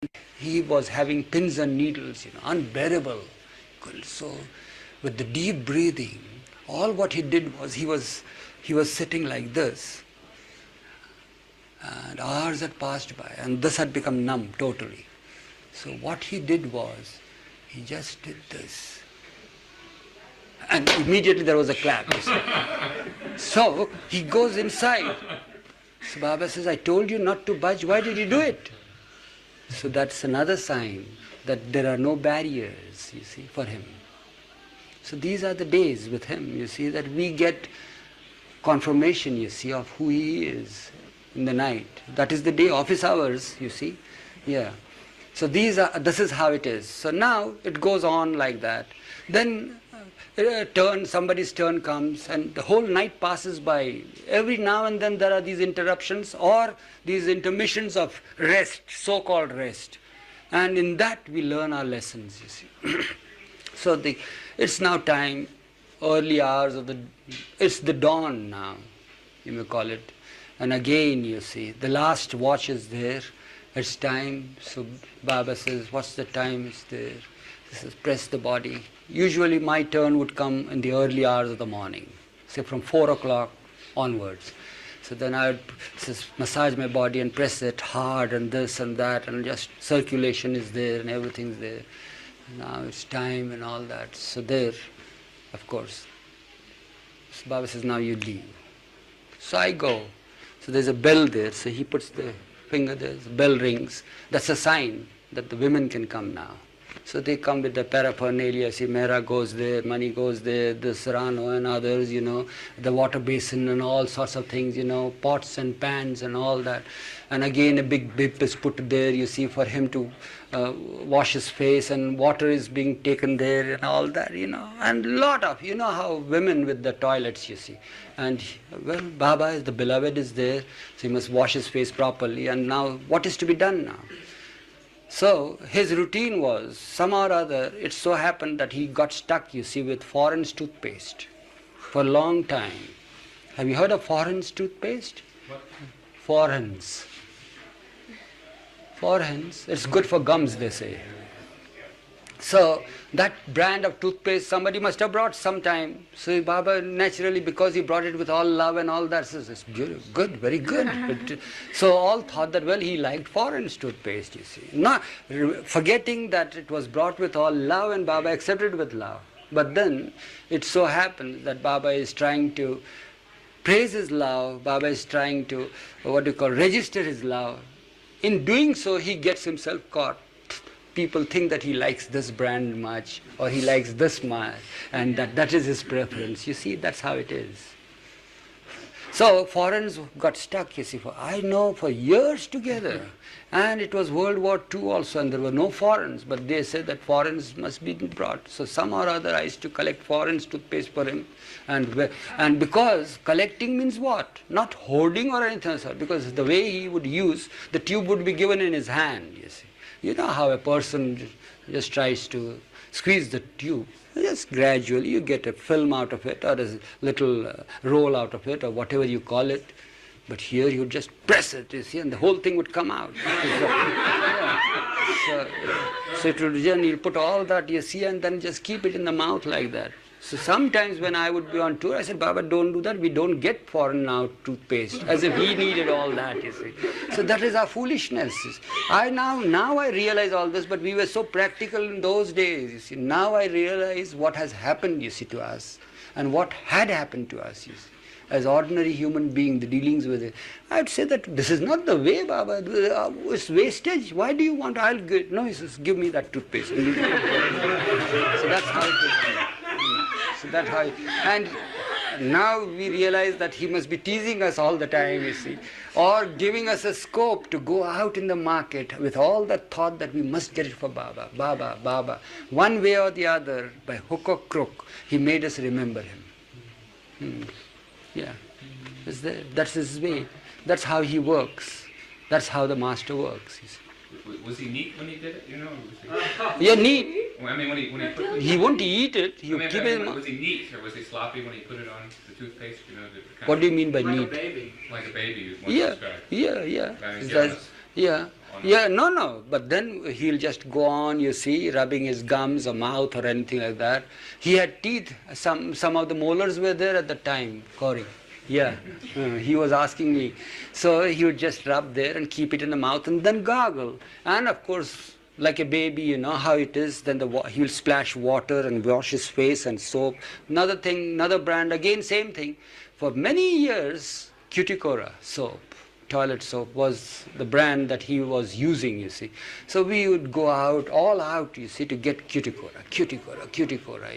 that. He was having pins and needles, unbearable. So, with the deep breathing, all what he did was he was sitting like this. And hours had passed by, and this had become numb totally. So what he did was, he just did this. And immediately there was a clap. So he goes inside. So Baba says, I told you not to budge, why did you do it? So that's another sign that there are no barriers, you see, for him. So these are the days with him, you see, that we get confirmation, you see, of who he is in the night. That is the day, office hours, you see. Yeah. So this is how it is. So now it goes on like that. Then somebody's turn comes and the whole night passes by. Every now and then there are these interruptions or these intermissions of rest, so-called rest. And in that we learn our lessons, you see. So it's now time, early hours of it's the dawn now, you may call it. And again, you see, the last watch is there. It's time. So Baba says, what's the time? It's there. He says, press the body. Usually my turn would come in the early hours of the morning, say from 4 o'clock onwards. So then I would massage my body and press it hard and this and that, and just circulation is there and everything's there. Now it's time and all that. So there, of course. So Baba says, now you leave. So I go. So there's a bell there. So he puts the finger there, the bell rings. That's a sign that the women can come now. So they come with the paraphernalia. See, Mera goes there, Mani goes there, the Serrano and others, the water basin and all sorts of things, pots and pans and all that. And again a big bib is put there, you see, for him to wash his face, and water is being taken there and all that, And lot of, how women with the toilets, you see. And, well, Baba, the beloved, is there, so he must wash his face properly. And now, what is to be done now? So his routine was, somehow or other, it so happened that he got stuck, you see, with foreign's toothpaste for a long time. Have you heard of foreign's toothpaste? What? Foreign's. Foreign's, it's good for gums, they say. So that brand of toothpaste somebody must have brought sometime. So Baba, naturally, because he brought it with all love and all that, says, it's good, very good. But, so all thought that, well, he liked foreign's toothpaste, you see. Not forgetting that it was brought with all love and Baba accepted with love. But then it so happened that Baba is trying to praise his love, Baba is trying to, register his love. In doing so, he gets himself caught. People think that he likes this brand much, or he likes this much, and that is his preference. You see, that's how it is. So foreigners got stuck, you see, for years together. And it was World War II also, and there were no foreigners, but they said that foreigners must be brought. So somehow or other I used to collect foreigners toothpaste for him. And because collecting means what? Not hoarding or anything else, because the way he would use, the tube would be given in his hand, you see. You know how a person just tries to squeeze the tube. Just gradually you get a film out of it, or a little roll out of it, or whatever you call it. But here you just press it, you see, and the whole thing would come out. So it would, you'll put all that, you see, and then just keep it in the mouth like that. So sometimes when I would be on tour, I said, Baba, don't do that. We don't get foreign now toothpaste, as if he needed all that, you see. So that is our foolishness. Now I realize all this, but we were so practical in those days, you see. Now I realize what has happened, you see, to us, and what had happened to us, you see. As ordinary human being, the dealings with it. I'd say that this is not the way, Baba. It's wastage. Why do you want? No, he says, give me that toothpaste. So that's how it is. So that's how and now we realize that he must be teasing us all the time, you see, or giving us a scope to go out in the market with all that thought that we must get it for Baba, Baba, Baba. One way or the other, by hook or crook, he made us remember him. Yeah. That's his way. That's how he works. That's how the master works. You see. Was he neat when he did it? You know? Yeah, neat. Well, I mean, when he put it. He won't eat it. He would keep it. Was he neat or was he sloppy when he put it on the toothpaste? You know, What do you mean by neat? Like a baby. Yeah. No. But then he'll just go on, you see, rubbing his gums or mouth or anything like that. He had teeth. Some of the molars were there at the time, Corey. Yeah, he was asking me. So he would just rub there and keep it in the mouth and then gargle. And of course, like a baby, you know how it is, then he will splash water and wash his face and soap. Another thing, another brand, again same thing. For many years, Cuticora soap, toilet soap, was the brand that he was using, you see. So we would go out, all out, you see, to get Cuticora,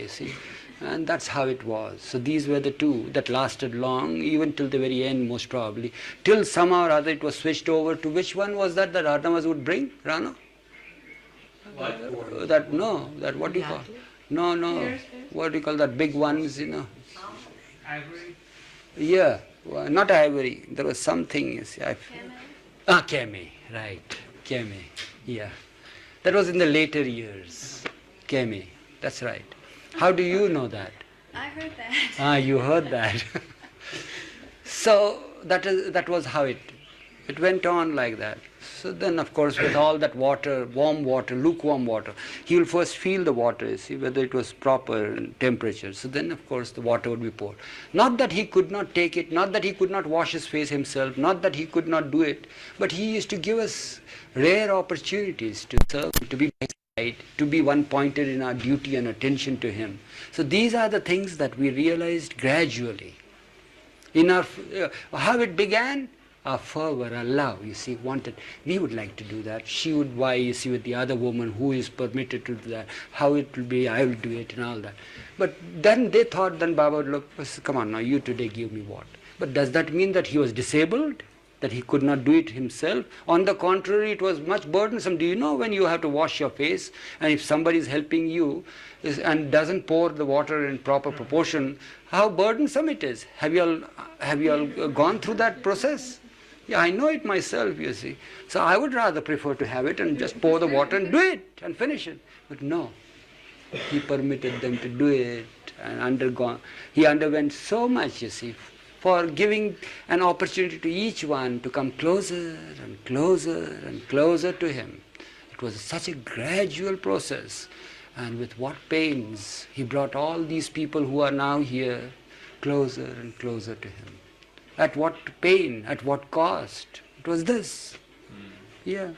you see. And that's how it was. So these were the two that lasted long, even till the very end, most probably. Till somehow or other it was switched over to which one was that Ranavas would bring? Rana? What do you call? No. What do you call that? Big ones, you know? Ivory? Yeah, well, not ivory. There was something, you see. Keme, right. Keme, yeah. That was in the later years. Keme, that's right. How do you know that? I heard that. You heard that. So that was how it went on like that. So then, of course, with all that water, warm water, lukewarm water, he will first feel the water, you see, whether it was proper temperature. So then, of course, the water would be poured. Not that he could not take it, not that he could not wash his face himself, not that he could not do it, but he used to give us rare opportunities to serve, to be right, to be one pointed in our duty and attention to him. So these are the things that we realized gradually. In our how it began, our fervor, our love, you see, wanted, we would like to do that. She would vie, you see, with the other woman who is permitted to do that. How it will be, I will do it and all that. But then they thought, then Baba would look, come on now, you today give me what? But does that mean that he was disabled? That he could not do it himself? On the contrary, it was much burdensome. Do you know when you have to wash your face and if somebody is helping you and doesn't pour the water in proper proportion, how burdensome it is? Have you all gone through that process? Yeah, I know it myself, you see. So I would rather prefer to have it and just pour the water and do it and finish it. But no, he permitted them to do it and he underwent so much, you see, for giving an opportunity to each one to come closer and closer and closer to him. It was such a gradual process. And with what pains he brought all these people who are now here closer and closer to him. At what pain, at what cost? It was this. Yeah.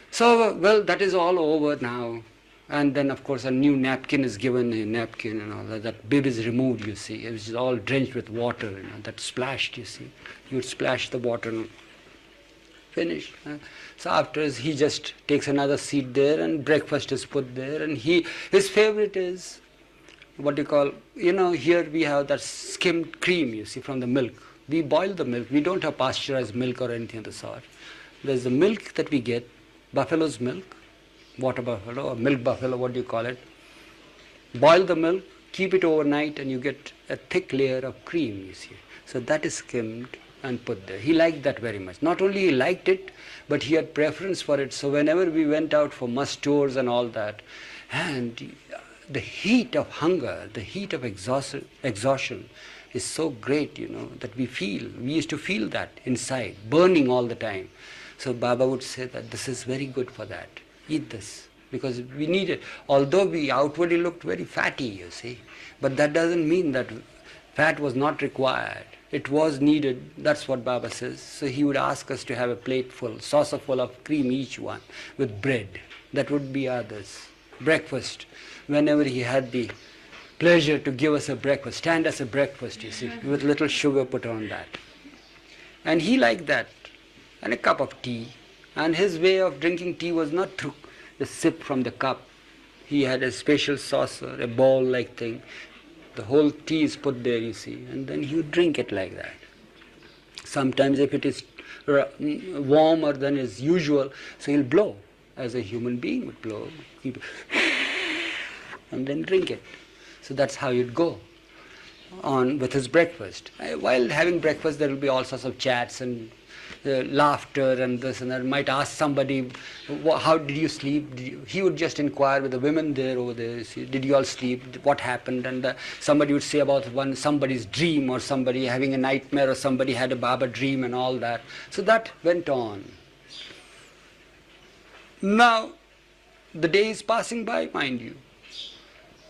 So, well, that is all over now. And then, of course, a new napkin is given, a napkin and all that. That bib is removed, you see. It was all drenched with water, you know, that splashed, you see. You would splash the water and finish. So afterwards, he just takes another seat there and breakfast is put there. And his favorite is, what do you call, you know, here we have that skimmed cream, you see, from the milk. We boil the milk. We don't have pasteurized milk or anything of the sort. There's the milk that we get, buffalo's milk, water buffalo or milk buffalo, what do you call it? Boil the milk, keep it overnight and you get a thick layer of cream, you see. So that is skimmed and put there. He liked that very much. Not only he liked it, but he had preference for it. So whenever we went out for must tours and all that, and the heat of hunger, the heat of exhaustion is so great, you know, that we used to feel that inside, burning all the time. So Baba would say that this is very good for that. Eat this, because we need it. Although we outwardly looked very fatty, you see, but that doesn't mean that fat was not required. It was needed, that's what Baba says. So he would ask us to have a plate full, saucer full of cream each one, with bread. That would be others. Breakfast, whenever he had the pleasure to give us a breakfast, stand us a breakfast, you see, with little sugar put on that. And he liked that, and a cup of tea. And his way of drinking tea was not through the sip from the cup. He had a special saucer, a bowl-like thing. The whole tea is put there, you see, and then he would drink it like that. Sometimes if it is warmer than is usual, so he'll blow, as a human being would blow, and then drink it. So that's how you'd go. on with his breakfast. While having breakfast, there will be all sorts of chats and laughter and this and that. Might ask somebody, how did you sleep? He would just inquire with the women there over there, see, did you all sleep? What happened? And somebody would say about somebody's dream, or somebody having a nightmare, or somebody had a Baba dream and all that. So that went on. Now, the day is passing by, mind you.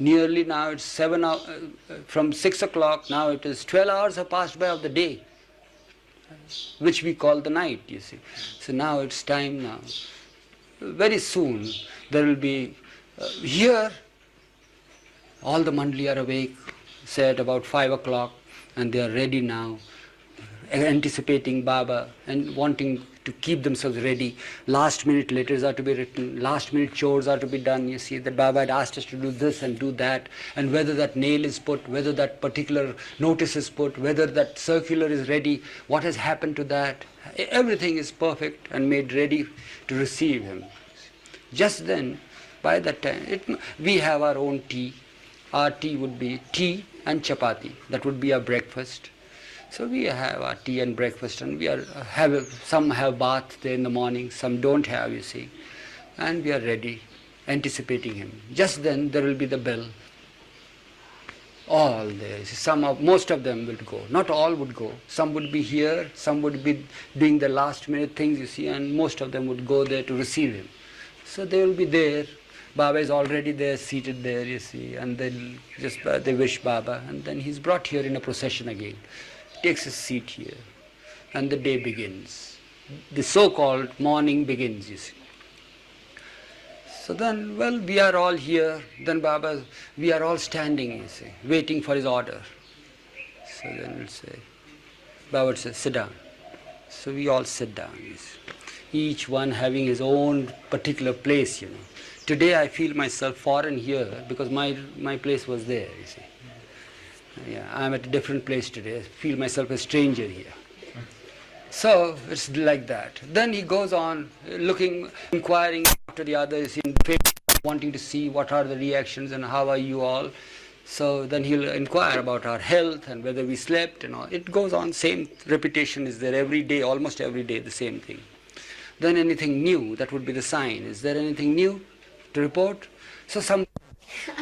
Nearly now it's 7 hours, from 6 o'clock, now it is 12 hours have passed by of the day, which we call the night, you see. So now it's time now. Very soon there will be, here, all the mandali are awake, say at about 5 o'clock, and they are ready now, anticipating Baba and wanting to keep themselves ready. Last minute letters are to be written, last minute chores are to be done. You see that Baba had asked us to do this and do that, and whether that nail is put, whether that particular notice is put, whether that circular is ready, what has happened to that. Everything is perfect and made ready to receive him. Just then, by that time, we have our own tea. Our tea would be tea and chapati. That would be our breakfast. So we have our tea and breakfast, and some have bath there in the morning, some don't have, you see. And we are ready, anticipating him. Just then there will be the bell. All there. Most of them will go. Not all would go. Some would be here, some would be doing the last minute things, you see, and most of them would go there to receive him. So they will be there. Baba is already there, seated there, you see, and they wish Baba, and then he's brought here in a procession again. Takes his seat here, and the day begins. The so-called morning begins, you see. So then, we are all here, then Baba, we are all standing, you see, waiting for his order. So then we'll say, Baba would say, sit down. So we all sit down, you see. Each one having his own particular place, you know. Today I feel myself foreign here because my place was there, you see. Yeah, I'm at a different place today. I feel myself a stranger here. So it's like that. Then he goes on looking, inquiring after the others, wanting to see what are the reactions and how are you all. So then he'll inquire about our health and whether we slept and all. It goes on, same repetition is there every day, almost every day, the same thing. Then anything new, that would be the sign. Is there anything new to report? So some...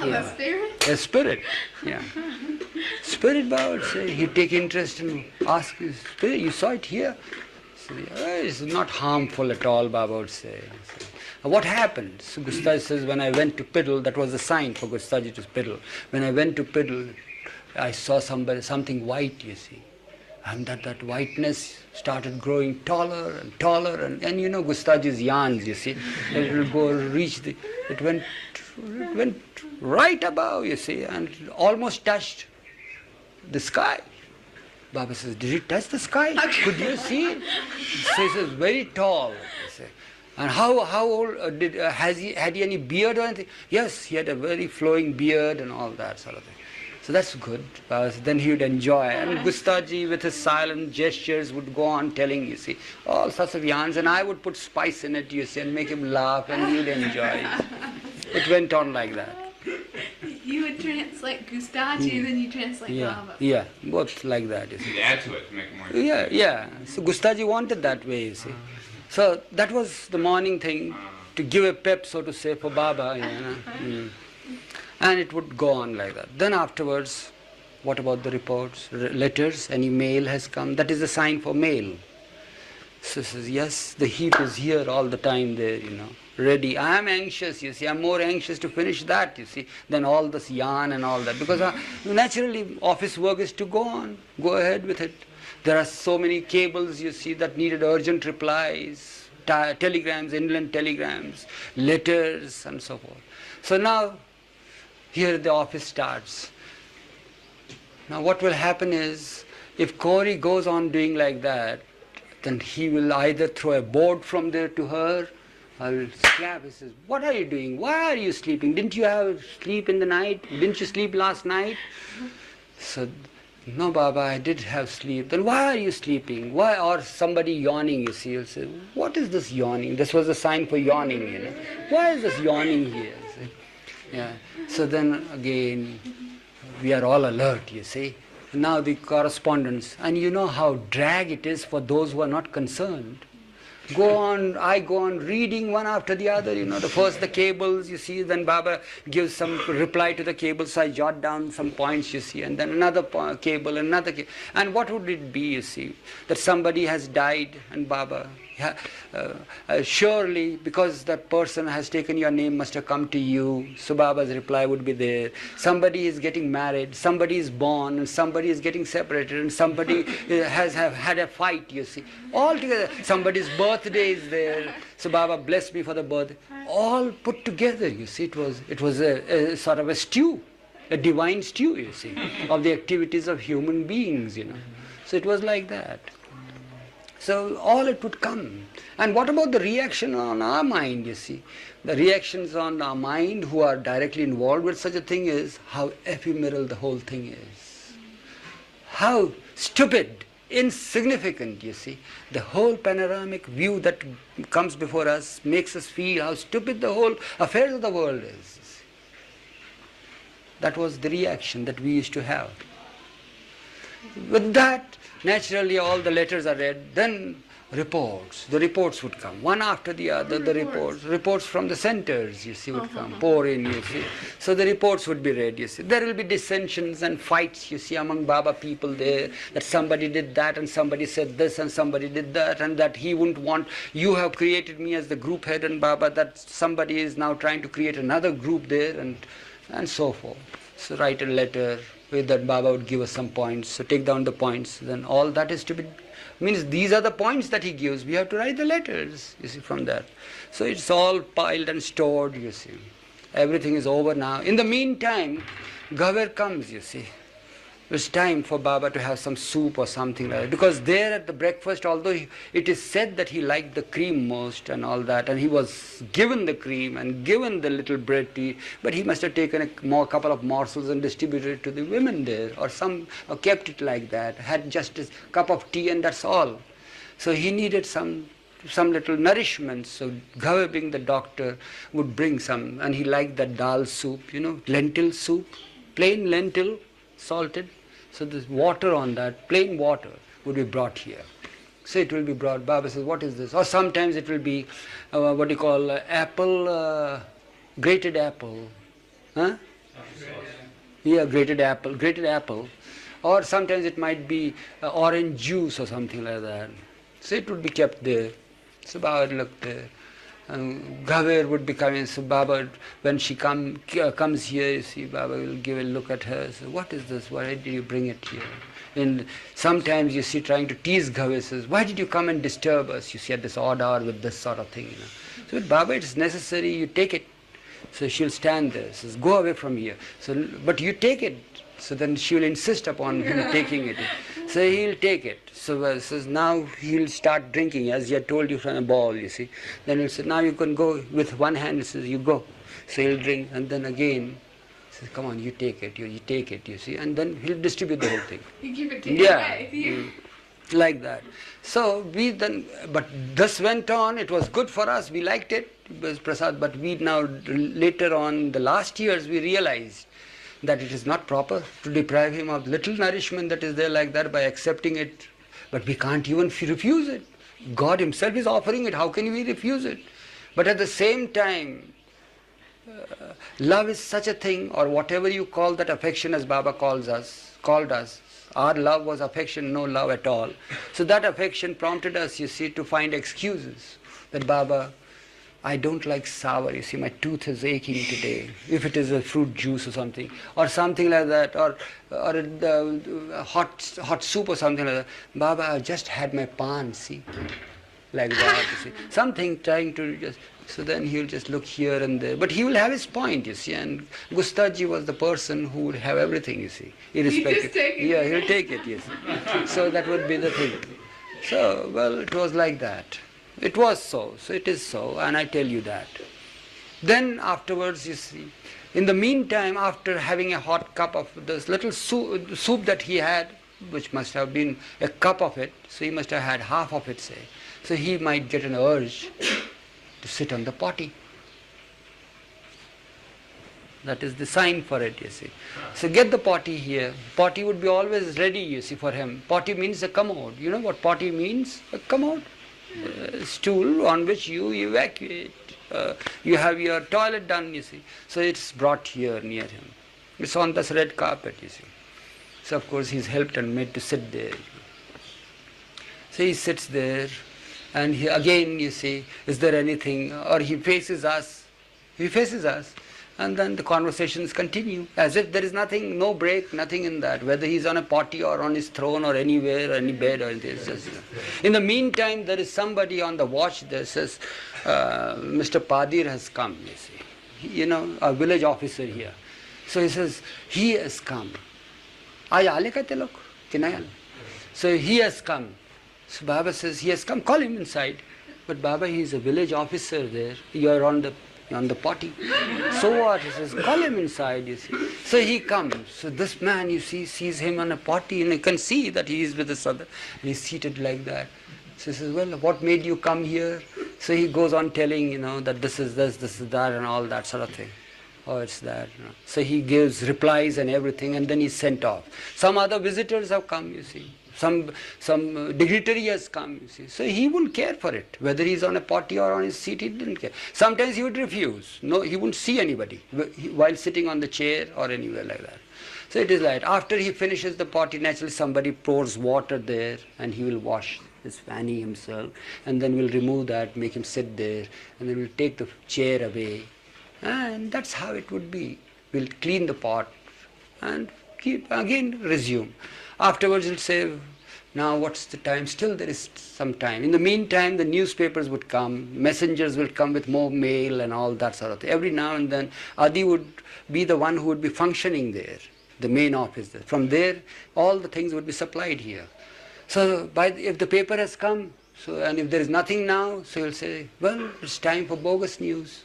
A spirit? A spirit, yeah. Spirit Baba would say, he'd take interest and ask his spirit, you saw it here? So, it's not harmful at all, Baba would say. What happened? So Gustaji says, when I went to Piddle, that was the sign for Gustaji to Piddle. When I went to Piddle, I saw something white, you see. And that whiteness started growing taller and taller, and you know Gustaji's yarns, you see. It will go reach it went right above, you see, and almost touched the sky. Baba says, did it touch the sky? Could you see it? He says, it's very tall. And how old had he any beard or anything? Yes, he had a very flowing beard and all that sort of thing. So that's good. Then he would enjoy. And Gustaji with his silent gestures would go on telling, you see, all sorts of yarns, and I would put spice in it, you see, and make him laugh, and he would enjoy it. It went on like that. You would translate Gustaji, then you translate Baba. Yeah, both like that, you see. You add to it to make it more... Yeah. So Gustaji wanted that way, you see. So that was the morning thing, to give a pep, so to say, for Baba, you know. And it would go on like that. Then afterwards, what about the reports, letters, any mail has come? That is a sign for mail. So says, yes, the heap is here all the time there, you know, ready. I am anxious, you see, I'm more anxious to finish that, you see, than all this yarn and all that. Because naturally, office work is to go on, go ahead with it. There are so many cables, you see, that needed urgent replies, telegrams, inland telegrams, letters, and so forth. So now, here the office starts. Now what will happen is, if Corey goes on doing like that, then he will either throw a board from there to her, or will slap. He says, what are you doing? Why are you sleeping? Didn't you have sleep in the night? Didn't you sleep last night? So, no Baba, I did have sleep. Then why are you sleeping? Why? Or somebody yawning, you see. He'll say, what is this yawning? This was a sign for yawning, you know. Why is this yawning here? Yeah. So then again, we are all alert, you see. Now the correspondence, and you know how drag it is for those who are not concerned. I go on reading one after the other, the cables, you see, then Baba gives some reply to the cables, so I jot down some points, you see, and then another cable, another cable. And what would it be, you see, that somebody has died and Baba, surely because that person has taken your name must have come to you, so Baba's reply would be there. Somebody is getting married, somebody is born, and somebody is getting separated, and somebody has had a fight, you see. All together, somebody's birthday is there, so Baba blessed me for the birthday. All put together, you see, it was a sort of a stew, a divine stew, you see, of the activities of human beings, So it was like that. So all it would come. And what about the reaction on our mind, you see? The reactions on our mind who are directly involved with such a thing is how ephemeral the whole thing is. How stupid, insignificant, you see. The whole panoramic view that comes before us makes us feel how stupid the whole affairs of the world is. That was the reaction that we used to have. With that, naturally all the letters are read, then the reports would come, one after the other, the reports from the centers, you see, would come, pour in, you see. So the reports would be read, you see. There will be dissensions and fights, you see, among Baba people there, that somebody did that and somebody said this and somebody did that, and that he wouldn't want, you have created me as the group head and Baba, that somebody is now trying to create another group there, and so forth. So write a letter, with that Baba would give us some points, so take down the points, then all that is to be, means these are the points that he gives, we have to write the letters, you see, from that. So it's all piled and stored, you see. Everything is over now. In the meantime, Gaver comes, you see. It's time for Baba to have some soup or something like that. Because there at the breakfast, although it is said that he liked the cream most and all that, and he was given the cream and given the little bread to eat, but he must have taken a couple of morsels and distributed it to the women there, or kept it like that, had just a cup of tea and that's all. So he needed some little nourishment. So Gaver, being the doctor, would bring some, and he liked that dal soup, lentil soup, plain lentil, salted. So this water on that, plain water, would be brought here. So it will be brought. Baba says, what is this? Or sometimes it will be, what do you call, apple, grated apple. Huh? Yeah, grated apple. Or sometimes it might be orange juice or something like that. So it would be kept there. So Baba would look there. Gaver would be coming, so Baba, when she comes here, you see, Baba will give a look at her, so what is this, why did you bring it here? And sometimes you see trying to tease Gaver, says, why did you come and disturb us, you see, at this odd hour with this sort of thing, So with Baba it's necessary, you take it. So she'll stand there, says, go away from here. So, but you take it. So then she will insist upon him taking it. So he'll take it. So says, now he'll start drinking, as he had told you from a ball, you see. Then he'll say, now you can go with one hand. He says, you go. So he'll drink, and then again, he says, come on, you take it, you take it, you see. And then he'll distribute the whole thing. You give it to your wife. Like that. So we then, but this went on, it was good for us, we liked it, it was prasad, but we now, later on, the last years, we realized that it is not proper to deprive him of little nourishment that is there like that by accepting it. But we can't even refuse it. God himself is offering it, how can we refuse it? But at the same time, love is such a thing, or whatever you call that affection, as Baba called us. Our love was affection, no love at all. So that affection prompted us, you see, to find excuses. That Baba, I don't like sour, you see, my tooth is aching today. If it is a fruit juice or something like that, or a hot soup or something like that. Baba, I just had my pan, see, like that, you see. Something trying to just, so then he'll just look here and there. But he will have his point, you see, and Gustaji was the person who would have everything, you see, irrespective. Yeah, he'll take it, yes. So that would be the thing. So, well, it was like that. It was so it is so, and I tell you that. Then afterwards, you see, in the meantime, after having a hot cup of this little soup that he had, which must have been a cup of it, so he must have had half of it, say. So he might get an urge to sit on the potty. That is the sign for it, you see. So get the potty here. Potty would be always ready, you see, for him. Potty means a commode. You know what potty means? A commode. Stool on which you evacuate. You have your toilet done, you see. So it's brought here near him. It's on this red carpet, you see. So of course he's helped and made to sit there. So he sits there, and he, again, you see, is there anything? Or he faces us. He faces us. And then the conversations continue, as if there is nothing, no break, nothing in that, whether he's on a potty or on his throne or anywhere, any bed or anything. Just, in the meantime, there is somebody on the watch there says, Mr. Padir has come, you see. You know, a village officer here. So he says, he has come. So he has come. So Baba says, he has come, call him inside. But Baba, he is a village officer there. You are on the potty. So what? He says, call him inside, you see. So he comes. So this man, you see, sees him on a potty, and you can see that he is with his other. And he's seated like that. So he says, well, what made you come here? So he goes on telling, you know, that this is this is that, and all that sort of thing. Oh, it's that. You know. So he gives replies and everything, and then he's sent off. Some other visitors have come, you see. Some dignitary has come, you see. So he wouldn't care for it. Whether he's on a potty or on his seat, he didn't care. Sometimes he would refuse. No, he wouldn't see anybody while sitting on the chair or anywhere like that. So it is like, after he finishes the potty, naturally somebody pours water there, and he will wash his fanny himself, and then we'll remove that, make him sit there, and then we'll take the chair away. And that's how it would be. We'll clean the pot and again resume. Afterwards he'll say, now what's the time? Still there is some time. In the meantime, the newspapers would come, messengers will come with more mail and all that sort of thing. Every now and then Adi would be the one who would be functioning there, the main office there. From there, all the things would be supplied here. So if the paper has come, and if there is nothing now, so he'll say, well, it's time for bogus news.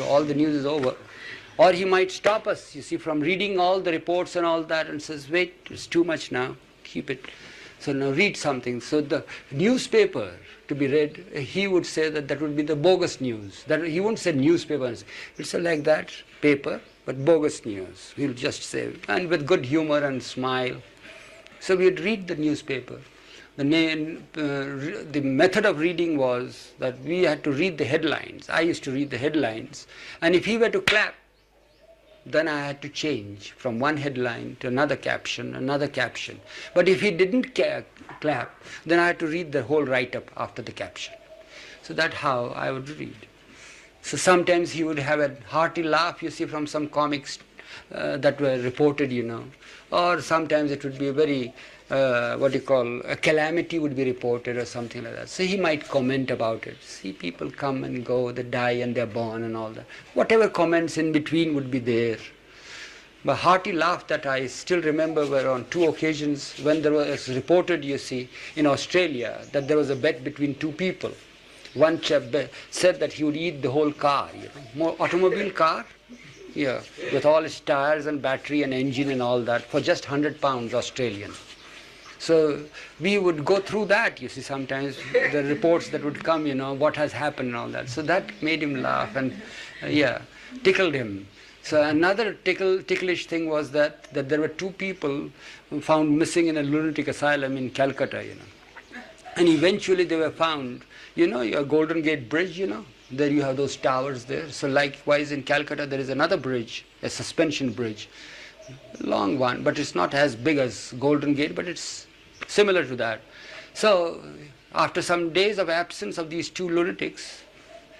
All the news is over. Or he might stop us, you see, from reading all the reports and all that, and says, wait, it's too much now, keep it. So now read something. So the newspaper to be read, he would say that would be the bogus news. That he won't say newspaper. It's like that, paper, but bogus news. He'll just say, and with good humor and smile. So we'd read the newspaper. The method of reading was that we had to read the headlines. I used to read the headlines, and if he were to clap, then I had to change from one headline to another caption. But if he didn't clap, then I had to read the whole write-up after the caption. So that's how I would read. So sometimes he would have a hearty laugh, you see, from some comics that were reported, you know. Or sometimes it would be a very, a calamity would be reported or something like that. So he might comment about it. See, people come and go, they die and they're born and all that. Whatever comments in between would be there. But hearty laugh that I still remember were on two occasions when there was reported, you see, in Australia, that there was a bet between two people. One chap said that he would eat the whole car, you know, more automobile car. Yeah, with all its tires and battery and engine and all that, for just 100 pounds Australian. So we would go through that, you see, sometimes the reports that would come, you know, what has happened and all that. So that made him laugh and, tickled him. So another ticklish thing was that there were two people found missing in a lunatic asylum in Calcutta, you know. And eventually they were found, you know, your Golden Gate Bridge, you know. There you have those towers there. So likewise in Calcutta there is another bridge, a suspension bridge, a long one, but it's not as big as Golden Gate, but it's similar to that. So after some days of absence of these two lunatics,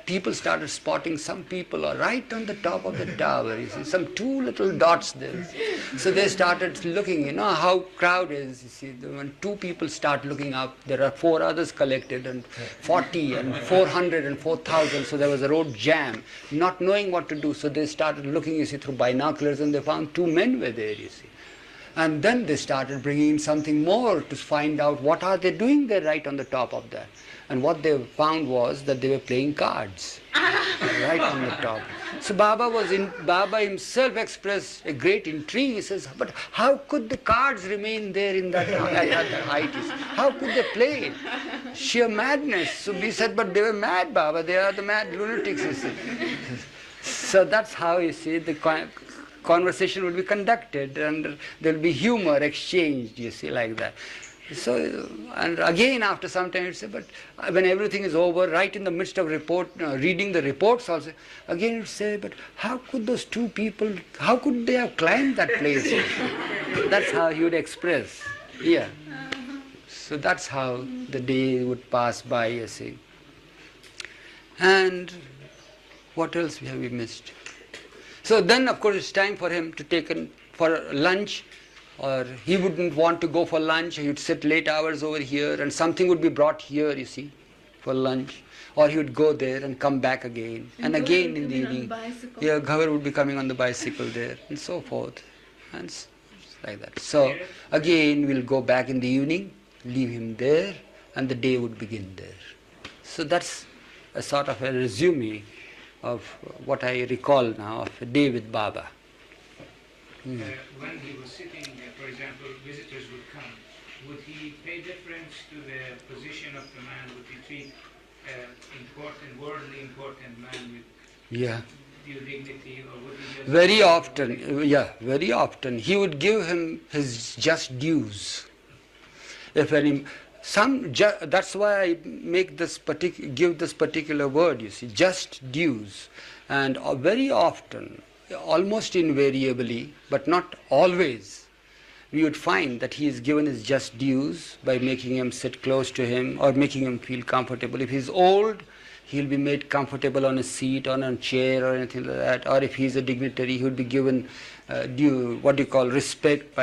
people started spotting some people are right on the top of the tower, you see, some two little dots there. So they started looking, you know how crowd is, you see, when two people start looking up, there are four others collected, and 40 and 400 and 4,000, so there was a road jam, not knowing what to do. So they started looking, you see, through binoculars, and they found two men were there, you see. And then they started bringing in something more to find out what are they doing there right on the top of that. And what they found was that they were playing cards right on the top. So Baba himself expressed a great intrigue. He says, but how could the cards remain there in that height? How could they play it? Sheer madness. So we said, but they were mad, Baba. They are the mad lunatics, you see. So that's how, you see, the conversation will be conducted, and there will be humor exchanged, you see, like that. So, and again after some time, you'd say, but when everything is over, right in the midst of reading the reports also, again you'd say, but how could those two people, how could they have climbed that place? That's how he would express. Yeah. So that's how the day would pass by, you see. And what else have we missed? So then, of course, it's time for him to take for lunch, or he wouldn't want to go for lunch. He would sit late hours over here, and something would be brought here, you see, for lunch. Or he would go there and come back again, and again in the evening. Yeah, Ghavar would be coming on the bicycle there, and so forth, and like that. So again, we'll go back in the evening, leave him there, and the day would begin there. So that's a sort of a resume of what I recall now of a day with Baba. When he was sitting, for example, visitors would come, would he pay deference to the position of the man? Would he treat worldly important man with due dignity, or would he just... Very often. He would give him his just dues. If any... that's why I make give this particular word, you see, just dues. And very often, almost invariably, but not always, we would find that he is given his just dues by making him sit close to him or making him feel comfortable. If he's old, he'll be made comfortable on a seat, on a chair or anything like that. Or if he's a dignitary, he would be given due, respect.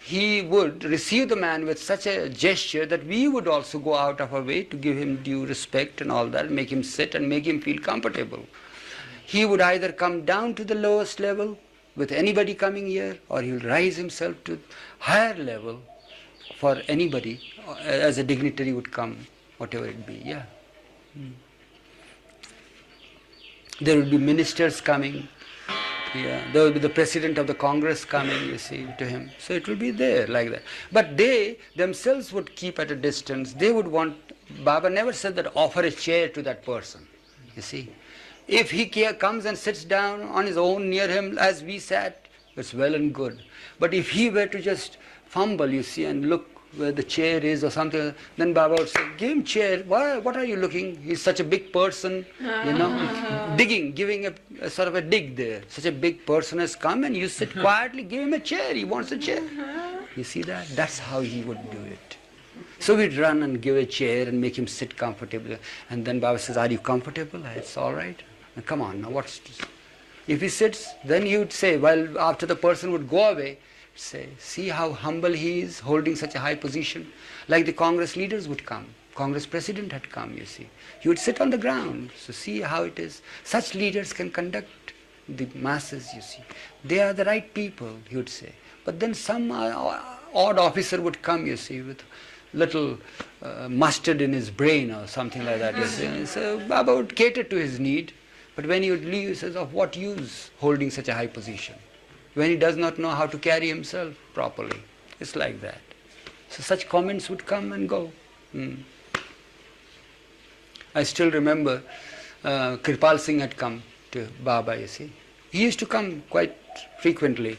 He would receive the man with such a gesture that we would also go out of our way to give him due respect and all that, make him sit and make him feel comfortable. He would either come down to the lowest level with anybody coming here, or he will rise himself to higher level for anybody as a dignitary would come, whatever it be. Yeah. There will be ministers coming. Yeah, there will be the president of the Congress coming, you see, to him. So it will be there like that. But they themselves would keep at a distance. They would want, Baba never said that offer a chair to that person, you see. If he comes and sits down on his own near him as we sat, it's well and good. But if he were to just fumble, you see, and look where the chair is or something, then Baba would say, give him chair. Why? What are you looking? He's such a big person, you know, digging, giving a sort of a dig there. Such a big person has come and you sit quietly, give him a chair. He wants a chair. You see that? That's how he would do it. So we'd run and give a chair and make him sit comfortably. And then Baba says, are you comfortable? It's all right. Now, come on, now what's this? If he sits, then he would say, well, after the person would go away, say, see how humble he is, holding such a high position. Like the Congress leaders would come. Congress president had come, you see. He would sit on the ground. So see how it is. Such leaders can conduct the masses, you see. They are the right people, he would say. But then some odd officer would come, you see, with little mustard in his brain or something like that, you see. So Baba would cater to his need. But when he would leave, he says, of what use holding such a high position? When he does not know how to carry himself properly. It's like that. So such comments would come and go. I still remember Kirpal Singh had come to Baba, you see. He used to come quite frequently.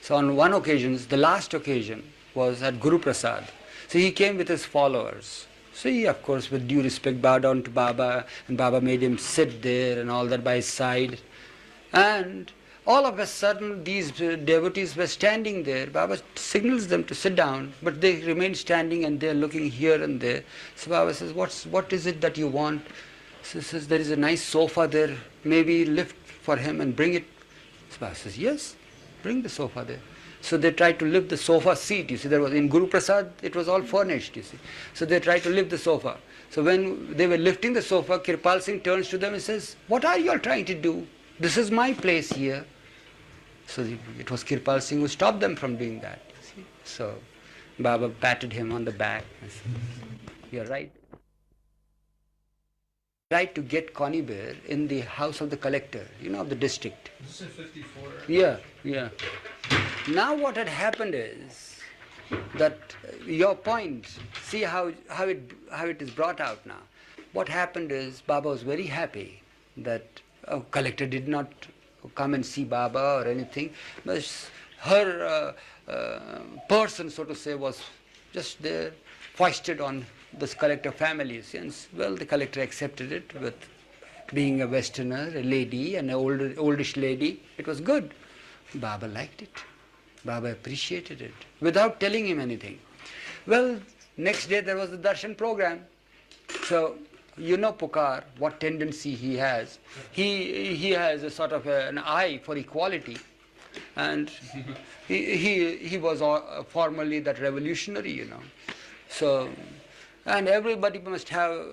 So on one occasion, the last occasion was at Guru Prasad. So he came with his followers. So he, of course, with due respect, bowed down to Baba, and Baba made him sit there and all that by his side. And all of a sudden, these devotees were standing there. Baba signals them to sit down, but they remain standing and they're looking here and there. So Baba says, what is it that you want? So he says, there is a nice sofa there. Maybe lift for him and bring it. So Baba says, yes, bring the sofa there. So they tried to lift the sofa seat. You see, there was in Guru Prasad, it was all furnished, you see. So they tried to lift the sofa. So when they were lifting the sofa, Kirpal Singh turns to them and says, what are you all trying to do? This is my place here. So it was Kirpal Singh who stopped them from doing that, you see. So Baba patted him on the back and said, you're right. Tried to get Connie Bear in the house of the collector, of the district. This is 54. Yeah. Now what had happened is that your point, see how it is brought out now. What happened is Baba was very happy that collector did not come and see Baba or anything, but her person, so to say, was just there, foisted on this collector families. And well, the collector accepted it with being a Westerner, a lady, and an oldish lady. It was good. Baba liked it. Baba appreciated it without telling him anything. Well, next day there was the darshan program. So, you know Pukar, what tendency he has. He has a sort of an eye for equality. And he was formerly that revolutionary, you know. So, and everybody must have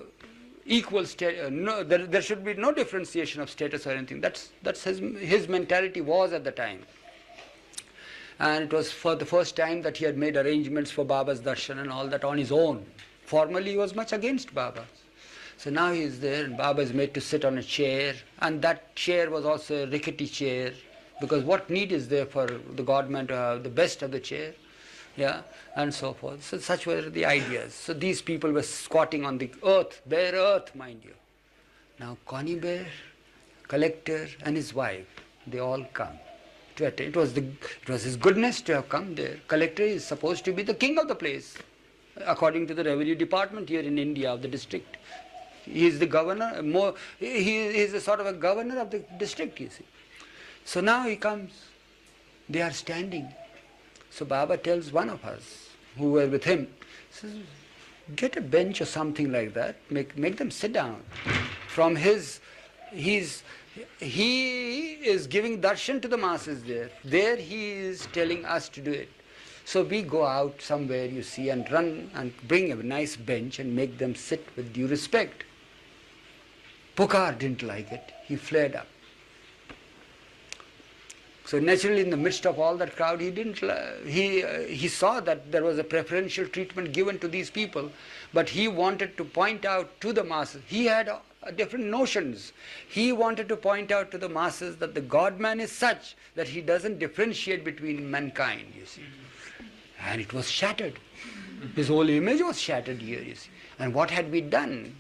equal status. No, there should be no differentiation of status or anything. That's his mentality was at the time. And it was for the first time that he had made arrangements for Baba's darshan and all that on his own. Formerly he was much against Baba. So now he is there, and Baba is made to sit on a chair, and that chair was also a rickety chair, because what need is there for the godman to have the best of the chair, yeah, and so forth. So such were the ideas. So these people were squatting on the earth, bare earth, mind you. Now Connie Bear, collector, and his wife, they all come to attend. It was his goodness to have come there. Collector is supposed to be the king of the place, according to the revenue department here in India of the district. He is the governor, he is a sort of a governor of the district, you see. So now he comes, they are standing. So Baba tells one of us, who were with him, says, get a bench or something like that, make them sit down. From he is giving darshan to the masses there. There he is telling us to do it. So we go out somewhere, you see, and run and bring a nice bench and make them sit with due respect. Pukar didn't like it. He flared up. So naturally, in the midst of all that crowd, he saw that there was a preferential treatment given to these people, but he wanted to point out to the masses. He had different notions. He wanted to point out to the masses that the God-man is such that he doesn't differentiate between mankind, you see. And it was shattered. His whole image was shattered here, you see. And what had we done?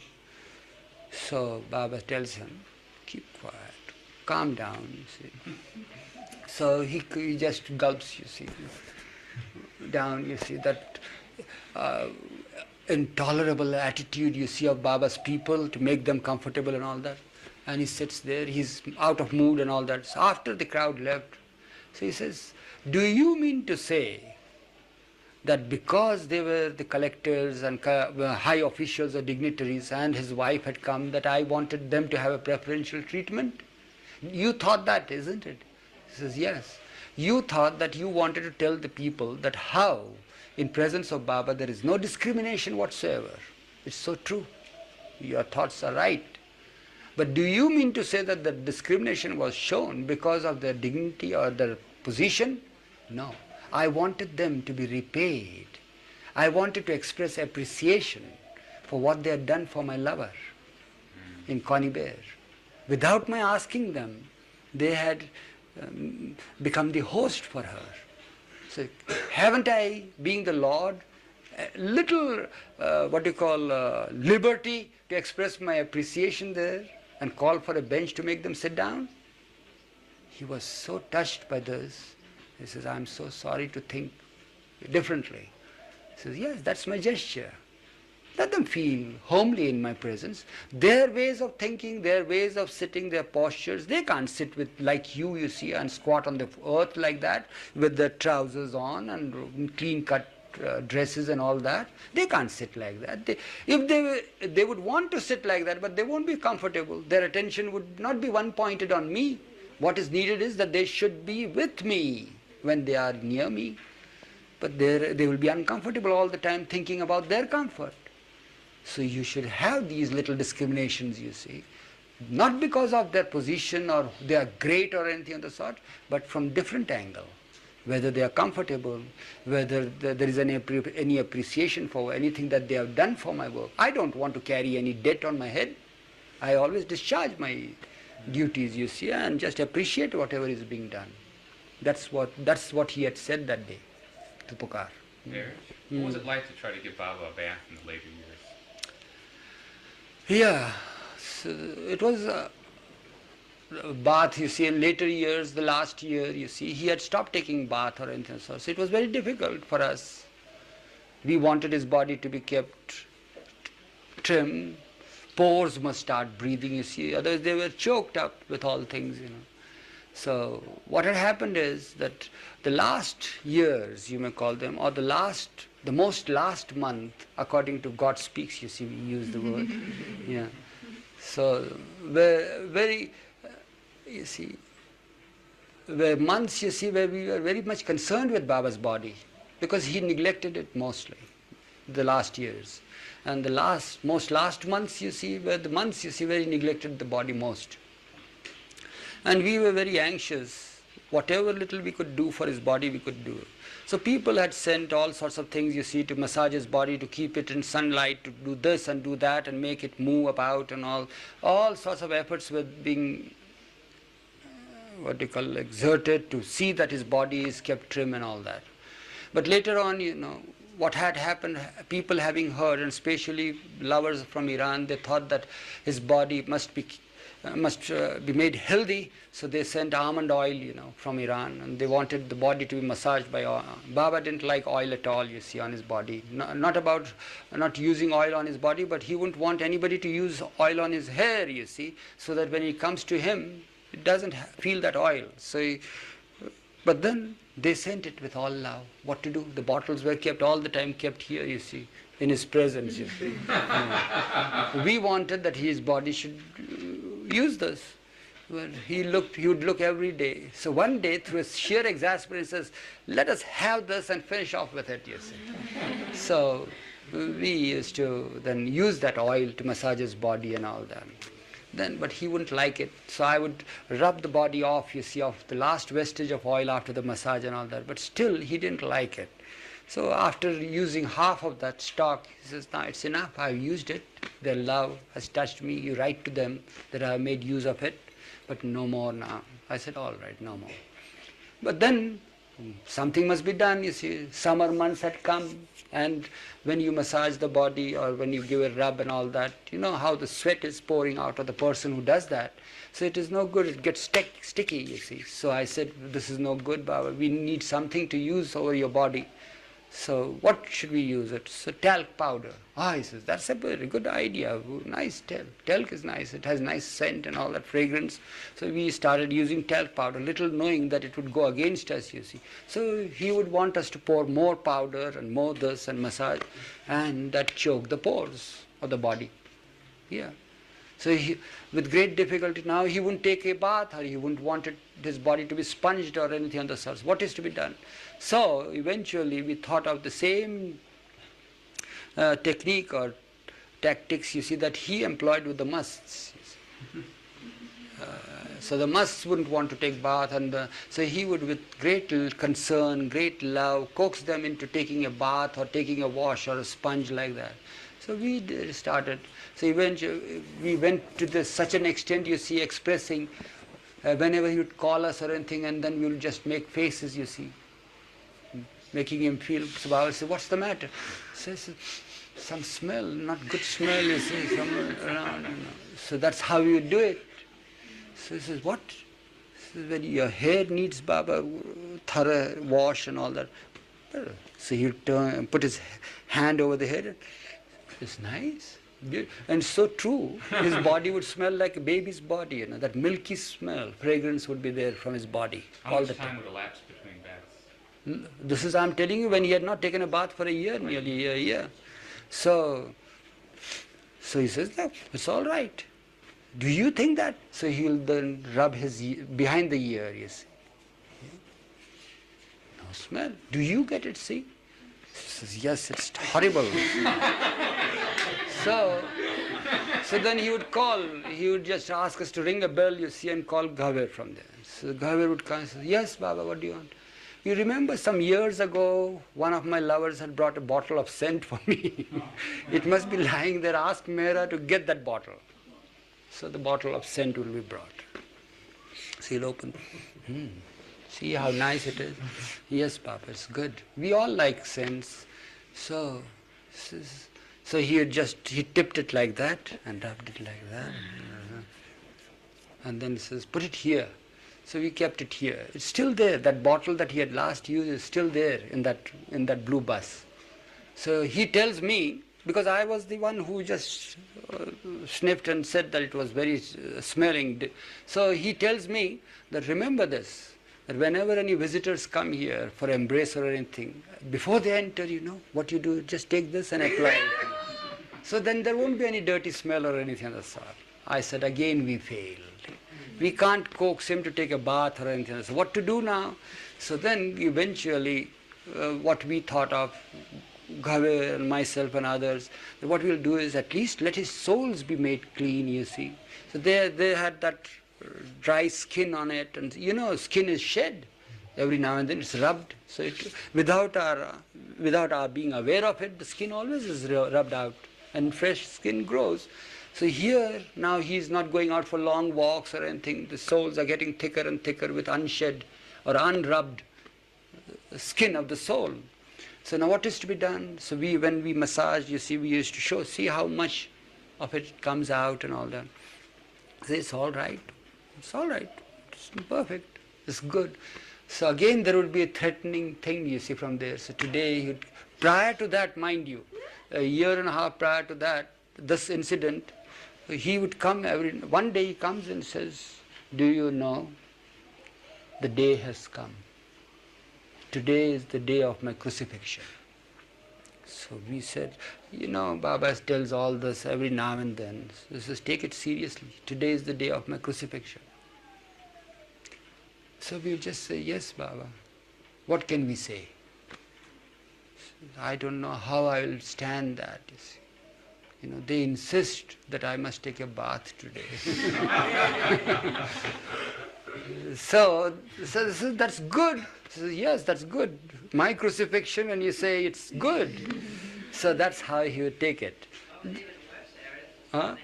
So Baba tells him, keep quiet, calm down, you see. So he just gulps, you see, down, you see, that intolerable attitude, you see, of Baba's people to make them comfortable and all that. And he sits there, he's out of mood and all that. So after the crowd left, so he says, do you mean to say that because they were the collectors and high officials or dignitaries and his wife had come, that I wanted them to have a preferential treatment? You thought that, isn't it? He says, yes. You thought that you wanted to tell the people that how, in presence of Baba, there is no discrimination whatsoever. It's so true. Your thoughts are right. But do you mean to say that the discrimination was shown because of their dignity or their position? No. I wanted them to be repaid. I wanted to express appreciation for what they had done for my lover in Connie Bear. Without my asking them, they had become the host for her. So haven't I, being the Lord, a little, liberty to express my appreciation there and call for a bench to make them sit down? He was so touched by this. He says, I'm so sorry to think differently. He says, yes, that's my gesture. Let them feel homely in my presence. Their ways of thinking, their ways of sitting, their postures, they can't sit with like you see, and squat on the earth like that with their trousers on and clean-cut dresses and all that. They can't sit like that. They would want to sit like that, but they won't be comfortable. Their attention would not be one pointed on me. What is needed is that they should be with me when they are near me. But they will be uncomfortable all the time thinking about their comfort. So you should have these little discriminations, you see, not because of their position or they are great or anything of the sort, but from different angle. Whether they are comfortable, whether there is any appreciation for anything that they have done for my work. I don't want to carry any debt on my head. I always discharge my duties, you see, and just appreciate whatever is being done. That's what he had said that day to Pukar. Eruch, what was it like to try to give Baba a bath in the later years? Yeah, so it was bath, you see, in later years, the last year, you see, he had stopped taking bath or anything. So it was very difficult for us. We wanted his body to be kept trim. Pores must start breathing, you see, otherwise they were choked up with all things, So what had happened is that the last years, you may call them, or the most last month, according to God Speaks, you see, we use the word. Yeah. So you see, were months, you see, where we were very much concerned with Baba's body, because he neglected it mostly, the last years. And the last months, you see, were the months, you see, where he neglected the body most. And we were very anxious. Whatever little we could do for his body, we could do. So people had sent all sorts of things, you see, to massage his body, to keep it in sunlight, to do this and do that and make it move about and all sorts of efforts were being, exerted to see that his body is kept trim and all that. But later on, what had happened, people having heard, and especially lovers from Iran, they thought that his body must be made healthy, so they sent almond oil, from Iran, and they wanted the body to be massaged by oil. Baba didn't like oil at all, you see, on his body. Not about not using oil on his body, but he wouldn't want anybody to use oil on his hair, you see, so that when it comes to him, it doesn't feel that oil. But then they sent it with all love. What to do? The bottles were kept all the time, kept here, you see, in his presence, you see. We wanted that his body should use this. Well, he would look every day. So one day, through sheer exasperation, he says, let us have this and finish off with it, you see. So we used to then use that oil to massage his body and all that. But he wouldn't like it. So I would rub the body off, you see, of the last vestige of oil after the massage and all that. But still, he didn't like it. So after using half of that stock, he says, now it's enough, I've used it. Their love has touched me. You write to them that I have made use of it, but no more now. I said, all right, no more. But then something must be done, you see. Summer months had come, and when you massage the body or when you give a rub and all that, you know how the sweat is pouring out of the person who does that. So it is no good, it gets sticky, you see. So I said, this is no good, Baba. We need something to use over your body. So what should we use it? So talc powder. He says, that's a very good idea. Nice talc. Talc is nice. It has nice scent and all that fragrance. So we started using talc powder, little knowing that it would go against us, you see. So he would want us to pour more powder and more this and massage, and that choked the pores of the body. Yeah. So with great difficulty now, he wouldn't take a bath, or he wouldn't want his body to be sponged or anything on the surface. What is to be done? So eventually we thought of the same technique or tactics, you see, that he employed with the musts. So the musts wouldn't want to take bath, and so he would, with great concern, great love, coax them into taking a bath or taking a wash or a sponge like that. So we started. So eventually we went to such an extent, you see, expressing whenever he would call us or anything, and then we would just make faces, you see, making him feel. So I would say, what's the matter? He says, some smell, not good smell, you see, somewhere around. So that's how you do it. So he says, what? He says, when your hair needs, Baba, thorough wash and all that. So he would put his hand over the head. It's nice. And so true, his body would smell like a baby's body, you know, that milky smell, fragrance would be there from his body. How much time would elapse between baths? This is, I'm telling you, when he had not taken a bath for a year, nearly a year. So he says, no, it's all right. Do you think that? So he'll then rub his behind the ear, you see. No smell. Do you get it, see? He says, yes, it's horrible. So then he would call, he would just ask us to ring a bell, you see, and call Ghaver from there. So Ghaver would come and say, yes, Baba, what do you want? You remember some years ago, one of my lovers had brought a bottle of scent for me. It must be lying there. Ask Mehra to get that bottle. So the bottle of scent will be brought. So he'll open. See how nice it is? Yes, Papa, it's good. We all like scents. So he tipped it like that and rubbed it like that. And then he says, put it here. So we kept it here. It's still there. That bottle that he had last used is still there in that blue bus. So he tells me, because I was the one who just sniffed and said that it was very smelling. So he tells me that remember this, that whenever any visitors come here for embrace or anything, before they enter, what you do, just take this and apply it. So then there won't be any dirty smell or anything of the sort. I said, again we failed. We can't coax him to take a bath or anything else. What to do now? So then eventually what we thought of, Ghave and myself and others, what we'll do is at least let his soles be made clean, you see. So they had that dry skin on it, and skin is shed. Every now and then it's rubbed. So without our being aware of it, the skin always is rubbed out and fresh skin grows. So here, now he's not going out for long walks or anything. The soles are getting thicker and thicker with unshed or unrubbed skin of the sole. So now what is to be done? So when we massage, you see, we used to see how much of it comes out and all that. So it's all right. It's all right. It's perfect. It's good. So again, there would be a threatening thing, you see, from there. So today, prior to that, mind you, a year and a half prior to that, this incident, he would come one day he comes and says, do you know, the day has come. Today is the day of my crucifixion. So we said, Baba tells all this every now and then. So he says, take it seriously. Today is the day of my crucifixion. So we just say, yes, Baba. What can we say? I don't know how I will stand that, you see. They insist that I must take a bath today. So that's good. So yes, that's good. My crucifixion, and you say it's good. So that's how he would take it. Huh?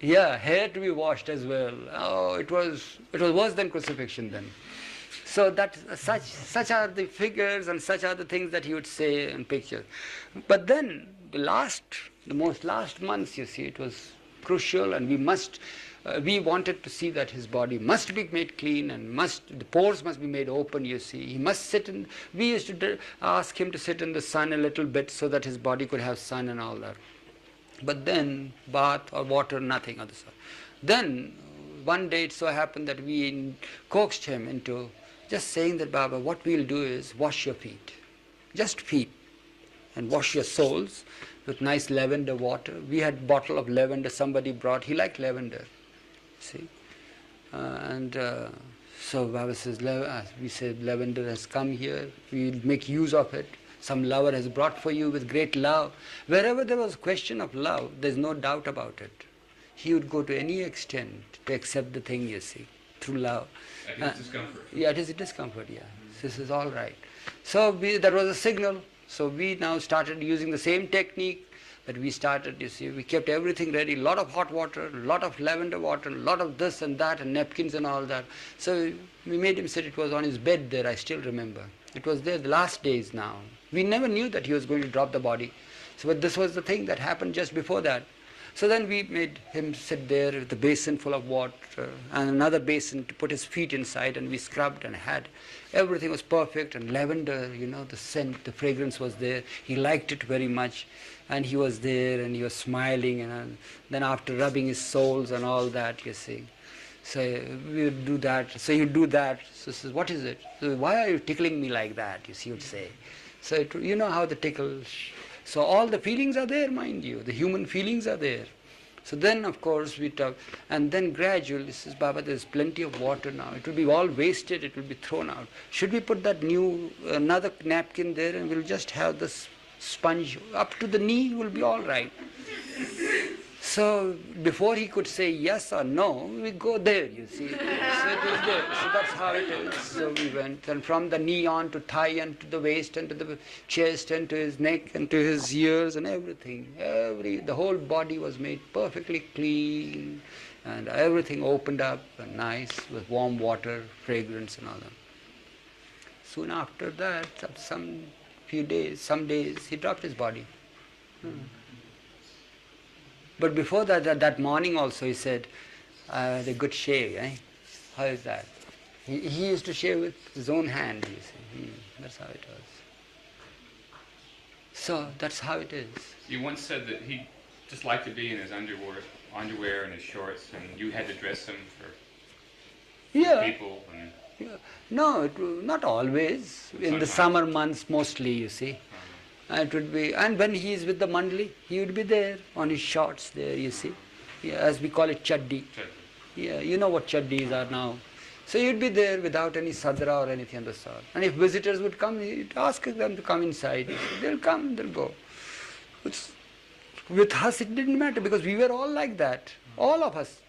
Yeah, hair to be washed as well. Oh, it was worse than crucifixion then. So that such are the figures and such are the things that he would say in pictures. But then the last months, you see, it was crucial, and we wanted to see that his body must be made clean and the pores must be made open, you see. He must sit in, we used to ask him to sit in the sun a little bit so that his body could have sun and all that. But then, bath or water, nothing of the sort. Then, one day it so happened that we coaxed him into just saying that, Baba, what we'll do is wash your feet. Just feet. And wash your soles with nice lavender water. We had a bottle of lavender somebody brought. He liked lavender. See? So Baba says, we said, lavender has come here. We'll make use of it. Some lover has brought for you with great love. Wherever there was a question of love, there's no doubt about it. He would go to any extent to accept the thing, you see, through love. At his discomfort. Yeah, it is a discomfort, yeah. This is all right. So that was a signal. So we now started using the same technique that we started, you see. We kept everything ready, a lot of hot water, a lot of lavender water, a lot of this and that, and napkins and all that. So we made him sit. It was on his bed there, I still remember. It was there the last days now. We never knew that he was going to drop the body. So, but this was the thing that happened just before that. So then we made him sit there with a basin full of water and another basin to put his feet inside, and we scrubbed and had. Everything was perfect, and lavender, the scent, the fragrance was there. He liked it very much, and he was there and he was smiling, and then after rubbing his soles and all that, you see. So we would do that. So he would do that. So he says, what is it? So why are you tickling me like that? You see, he would say. So you know how the tickle. So all the feelings are there, mind you. The human feelings are there. So then, of course, we talk. And then gradually, he says, Baba, there's plenty of water now. It will be all wasted. It will be thrown out. Should we put that another napkin there, and we'll just have this sponge up to the knee? Will be all right. So before he could say yes or no, we go there, you see. So it was there. So that's how it is. So we went, and from the knee on to thigh and to the waist and to the chest and to his neck and to his ears and everything. The whole body was made perfectly clean, and everything opened up and nice with warm water, fragrance and all that. Soon after that, some days, he dropped his body. But before that morning also he said, I had a good shave, eh? How is that? He used to shave with his own hand, you see. That's how it was. So that's how it is. You once said that he just liked to be in his underwear and his shorts, and you had to dress him for people. And Yeah. No, not always. In the Sometimes. summer months, mostly, you see. It would be, and when he is with the mandali, he would be there on his shorts there, you see. Yeah, as we call it chaddi. Yeah, you know what chaddis are now. So he'd be there without any sadra or anything of the sort. And if visitors would come, he'd ask them to come inside. They'll come, they'll go. With us, it didn't matter because we were all like that. All of us,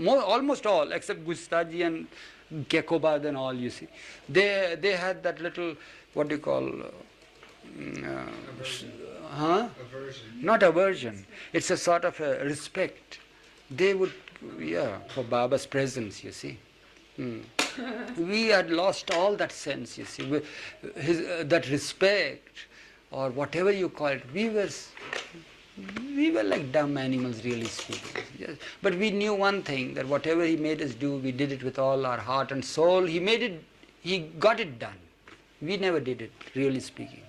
almost all, except Gustaji and Kekobad and all, you see. They had that little, what do you call, Aversion. not aversion. It's a sort of a respect. They would, for Baba's presence, you see. We had lost all that sense, you see. That respect, or whatever you call it, we were like dumb animals, really speaking. Yes. But we knew one thing, that whatever he made us do, we did it with all our heart and soul. He got it done. We never did it, really speaking.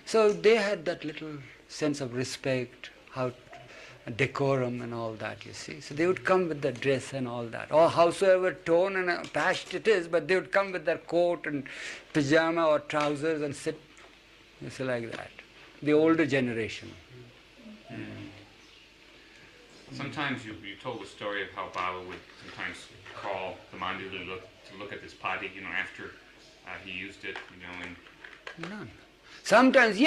So they had that little sense of respect, decorum and all that, you see. So they would come with the dress and all that. Or howsoever torn and patched it is, but they would come with their coat and pajama or trousers and sit, you see, like that. The older generation. sometimes you told the story of how Baba would sometimes call the Mandir to look at this padi, after he used it, and None. Sometimes,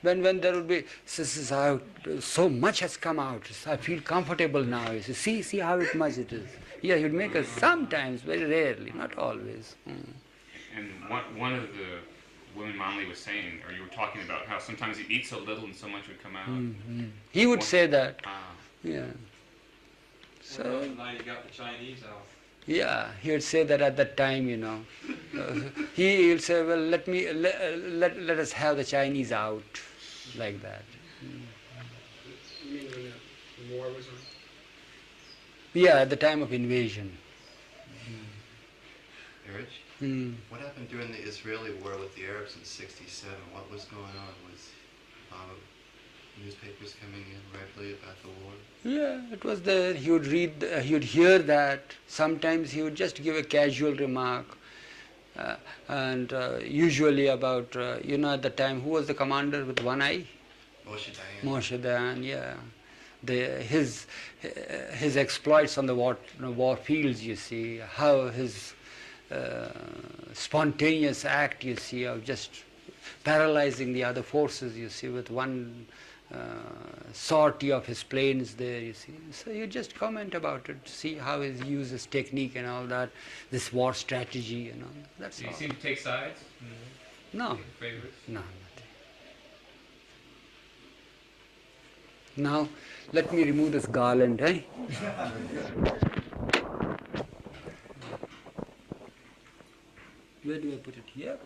when there would be, so much has come out, I feel comfortable now. You see how much it is. Yeah, he would make us sometimes, very rarely, not always. And one of the women Manli was saying, or you were talking about how sometimes he'd eat so little and so much would come out. He would say that. Ah. Yeah. So now you got the Chinese out. yeah, he would say that at that time, he will say, well, let us have the Chinese out, like that. You mean when the war was on? Yeah, at the time of invasion. Eruch, what happened during the Israeli war with the Arabs in '67? What was going on? Was newspapers coming in regularly about the war? Yeah, it was there. He would read, he would hear that. Sometimes he would just give a casual remark. And usually about, at the time, who was the commander with one eye? Moshe Dayan. Moshe Dayan, yeah. His exploits on the war fields, you see, how his spontaneous act, you see, of just paralyzing the other forces, you see, with one sortie of his planes there, you see. So you just comment about it, see how he uses technique and all that, this war strategy and all. That's Do you all. seem to take sides? No, Favorites? no, nothing. Now, let me remove this garland, eh? Where do I put it? Here?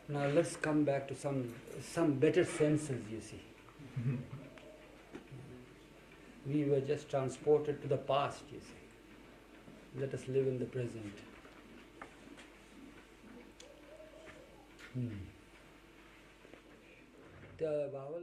Now let's come back to some better senses, you see. We were just transported to the past, you see. Let us live in the present. The vowel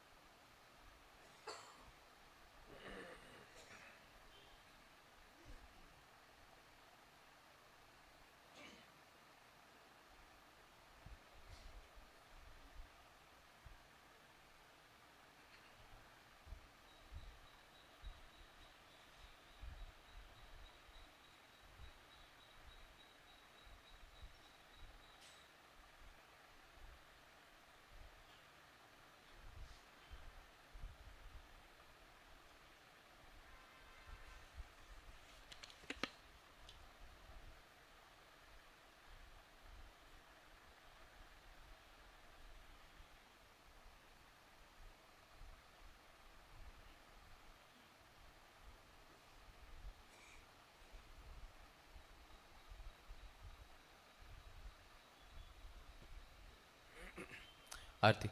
Aarti.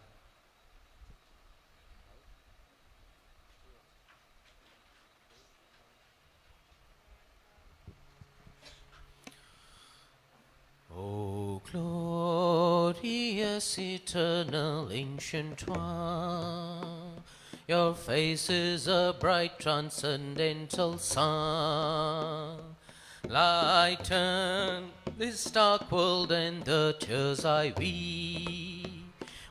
O glorious, eternal, ancient one, your face is a bright, transcendental sun. Lighten this dark world and the tears I weep.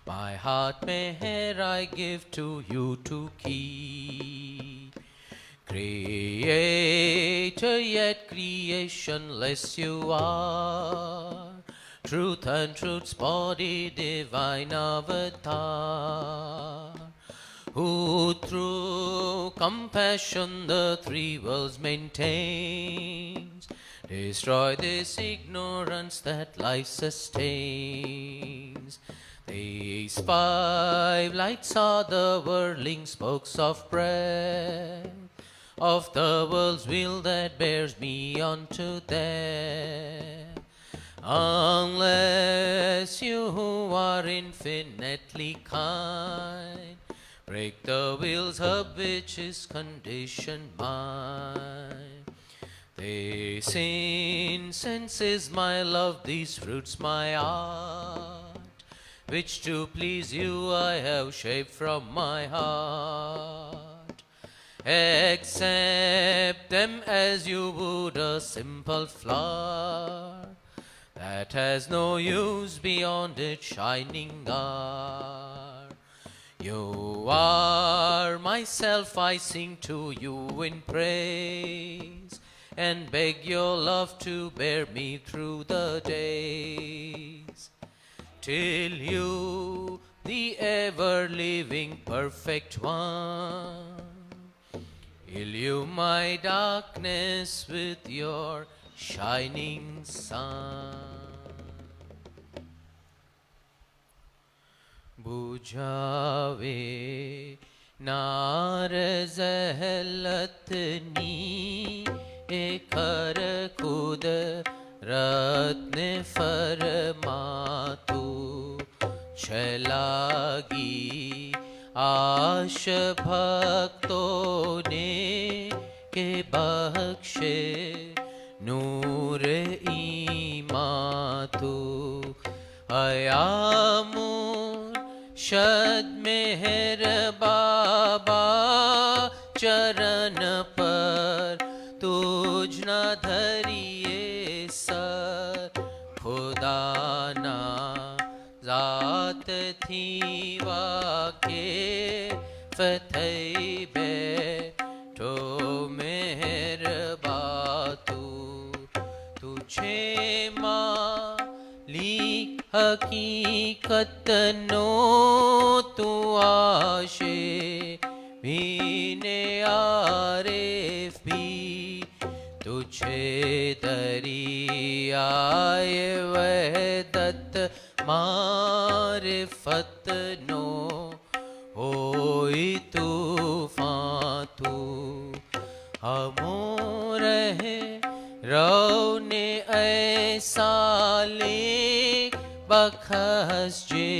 My heart meher I give to you to keep. Creator yet creationless you are, truth and truth's body, divine avatar, who through compassion the three worlds maintains. Destroy this ignorance that life sustains. These five lights are the whirling spokes of breath, of the world's wheel that bears me on to death. Unless you who are infinitely kind break the wheel's hub which is conditioned mind. This incense is my love, these fruits my art, which to please you I have shaped from my heart. Accept them as you would a simple flower that has no use beyond its shining hour. You are myself, I sing to you in praise, and beg your love to bear me through the days, till you, the ever-living perfect one, illume my darkness with your shining sun. Bujave nar zahlatni ekar kud ratne farmatu chalagi आश भक्तों ने के बख्शे नूर ईमान तू अयामुर शद मेहर बाबा चरण पर तुझ न धरिए sir खुदा ना जात थी वाके फतह बैठो मेहर बातू तुझे मालिक हकीकत नो तू आशे भीने आरिफ भी तुझे दरियाए वहदत मारिफत नो होई तूफान तू हमोर है रौने ऐसा ले बखस जे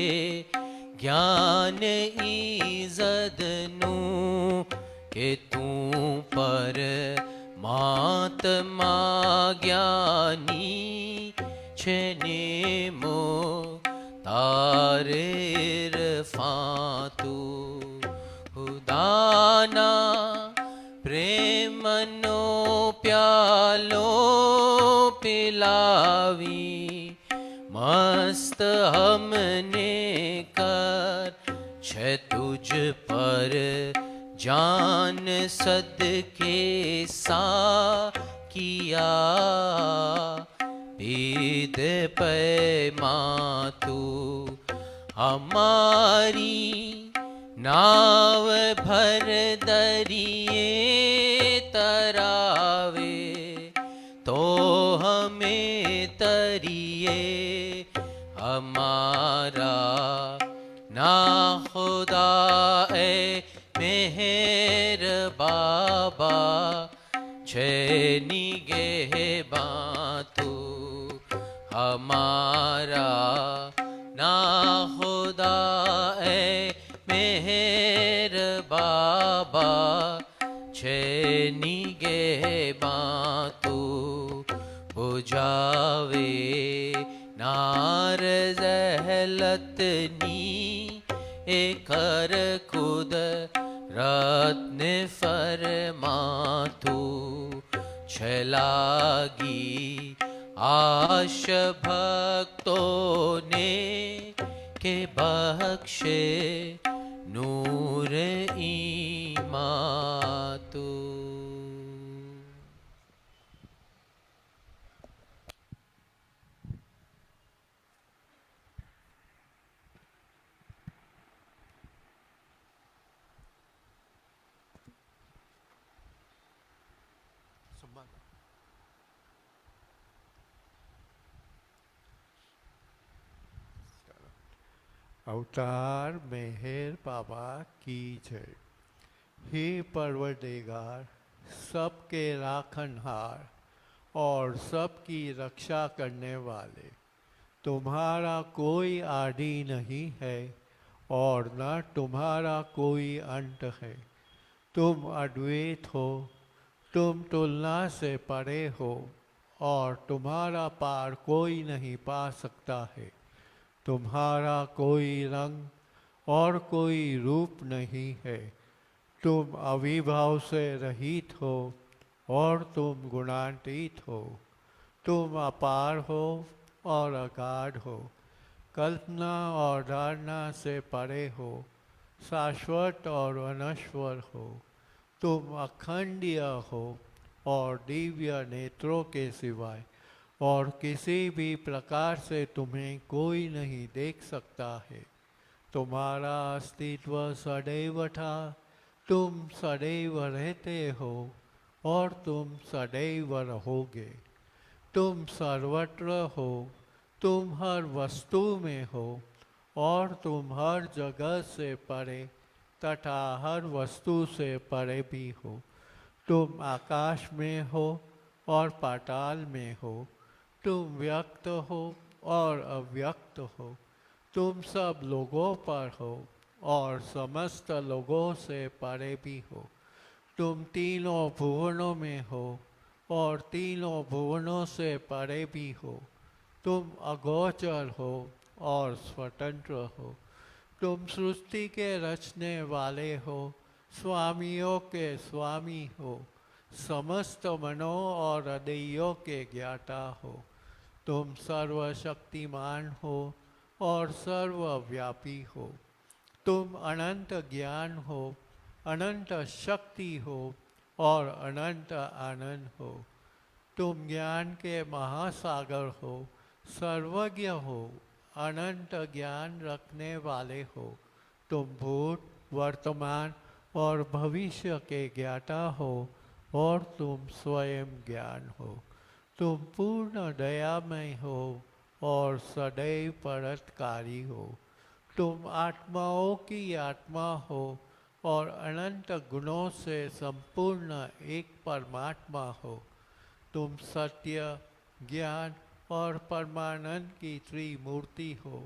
ज्ञान इज़्ज़त नू के तू पर मातमा ज्ञानी छने मो तारे रफातू खुदाना प्रेम नो प्यालो पिलावी मस्त हमने कर छे तुझ पर जान सदके सा किया पीद पैमातू हमारी नाव भर दरिए तरावे तो हमें तरिए हमारा ना खुदा ए मेहर बाबा छेनी गे बातू हमारा ना हो खुदा ए मेहर बाबा छेनी गे बातू बुझावे नार जहलतनी एकर खुद रत्न फरमातू छलागी आश भक्तों ने के बख्शे नूर ईमातू। अवतार मेहर बाबा की जय। हे परवरदिगार, सबके राखनहार और सबकी रक्षा करने वाले, तुम्हारा कोई आदि नहीं है और न तुम्हारा कोई अंत है। तुम अद्वैत हो, तुम तुलना से परे हो और तुम्हारा पार कोई नहीं पा सकता है। तुम्हारा कोई रंग और कोई रूप नहीं है। तुम अविभाव से रहित हो और तुम गुणातीत हो। तुम अपार हो और अगाध हो, कल्पना और धारणा से परे हो, शाश्वत और अनश्वर हो। तुम अखंडीय हो और दिव्य नेत्रों के सिवाय और किसी भी प्रकार से तुम्हें कोई नहीं देख सकता है। तुम्हारा अस्तित्व सदैव था, तुम सदैव रहते हो और तुम सदैव रहोगे। तुम सर्वत्र हो, तुम हर वस्तु में हो और तुम हर जगह से परे तथा हर वस्तु से परे भी हो। तुम आकाश में हो और पाताल में हो। तुम व्यक्त हो और अव्यक्त हो। तुम सब लोगों पर हो और समस्त लोगों से परे भी हो। तुम तीनों भुवनों में हो और तीनों भुवनों से परे भी हो। तुम अगोचर हो और स्वतंत्र हो। तुम सृष्टि के रचने वाले हो, स्वामियों के स्वामी हो, समस्त मनों और हृदयों के ज्ञाता हो। तुम सर्वशक्तिमान हो और सर्वव्यापी हो। तुम अनंत ज्ञान हो, अनंत शक्ति हो और अनंत आनंद हो। तुम ज्ञान के महासागर हो, सर्वज्ञ हो, अनंत ज्ञान रखने वाले हो। तुम भूत, वर्तमान और भविष्य के ज्ञाता हो और तुम स्वयं ज्ञान हो। तुम पूर्ण दयामय हो और सदैव परोपकारी हो। तुम आत्माओं की आत्मा हो और अनंत गुणों से संपूर्ण एक परमात्मा हो। तुम सत्य, ज्ञान और परमानंद की त्रिमूर्ति हो।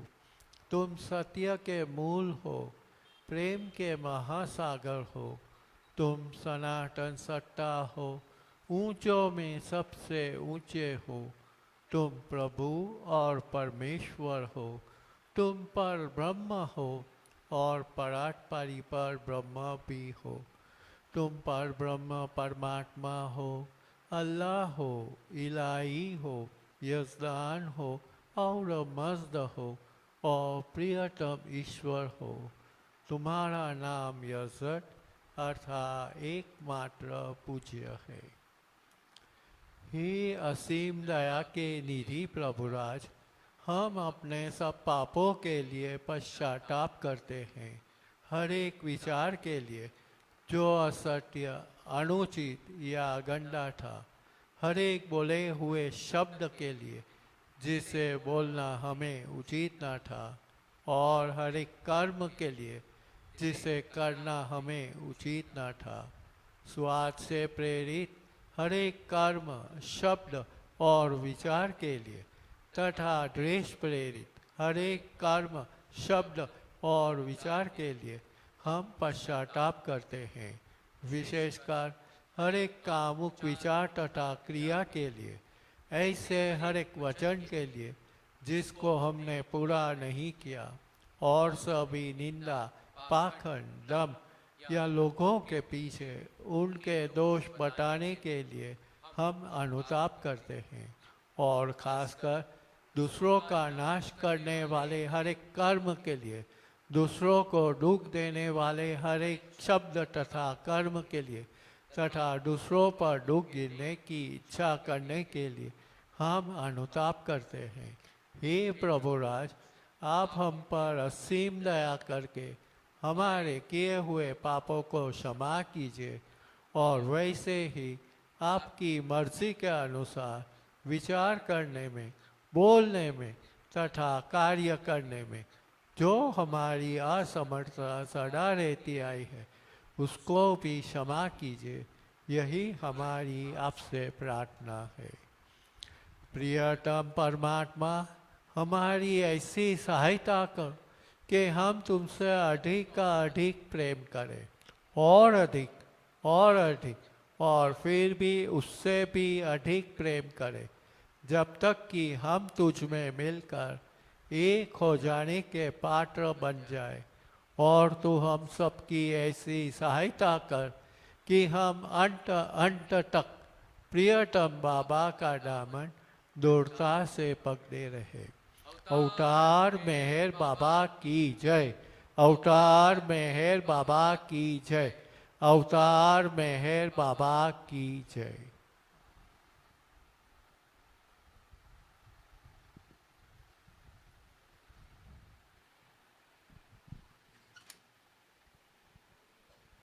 तुम सत्य के मूल हो, प्रेम के महासागर हो। तुम सनातन सत्ता हो, ऊंचों में सबसे ऊंचे हो। तुम प्रभु और परमेश्वर हो। तुम पर ब्रह्म हो और परात्परी पर ब्रह्म भी हो। तुम पर ब्रह्म परमात्मा हो, अल्लाह हो, इलाही हो, यजदान हो और मज़द हो और प्रियतम ईश्वर हो। तुम्हारा नाम यजत अर्थात एकमात्र पूज्य है। हे असीम दया के निधि प्रभुराज, हम अपने सब पापों के लिए पश्चाताप करते हैं। हर एक विचार के लिए जो असत्य, अनुचित या गंदा था, हर एक बोले हुए शब्द के लिए जिसे बोलना हमें उचित न था, और हर एक कर्म के लिए जिसे करना हमें उचित न था। स्वार्थ से प्रेरित हर एक कर्म, शब्द और विचार के लिए तथा द्वेष प्रेरित हर एक कर्म, शब्द और विचार के लिए हम पश्चाताप करते हैं। विशेषकर हर एक कामुक विचार तथा क्रिया के लिए, ऐसे हर एक वचन के लिए जिसको हमने पूरा नहीं किया, और सभी निंदा, पाखंड, दम या लोगों के पीछे उनके दोष बताने के लिए हम अनुताप करते हैं। और खासकर दूसरों का नाश करने वाले हर एक कर्म के लिए, दूसरों को दुख देने वाले हर एक शब्द तथा कर्म के लिए तथा दूसरों पर दुख गिरने की इच्छा करने के लिए हम अनुताप करते हैं। हे प्रभुराज, आप हम पर असीम दया करके हमारे किए हुए पापों को क्षमा कीजिए, और वैसे ही आपकी मर्जी के अनुसार विचार करने में, बोलने में तथा कार्य करने में जो हमारी असमर्थता सदा रहती आई है, उसको भी क्षमा कीजिए। यही हमारी आपसे प्रार्थना है। प्रियतम परमात्मा, हमारी ऐसी सहायता कर कि हम तुमसे अधिक का अधिक प्रेम करें, और अधिक और अधिक, और फिर भी उससे भी अधिक प्रेम करें, जब तक कि हम तुझ में मिलकर एक हो जाने के पात्र बन जाए। और तू हम सबकी ऐसी सहायता कर कि हम अंत अंत तक प्रियतम बाबा का दामन दूरता से पकड़े रहे। अवतार मेहर बाबा की जय। अवतार मेहर बाबा की जय। अवतार मेहर बाबा की जय।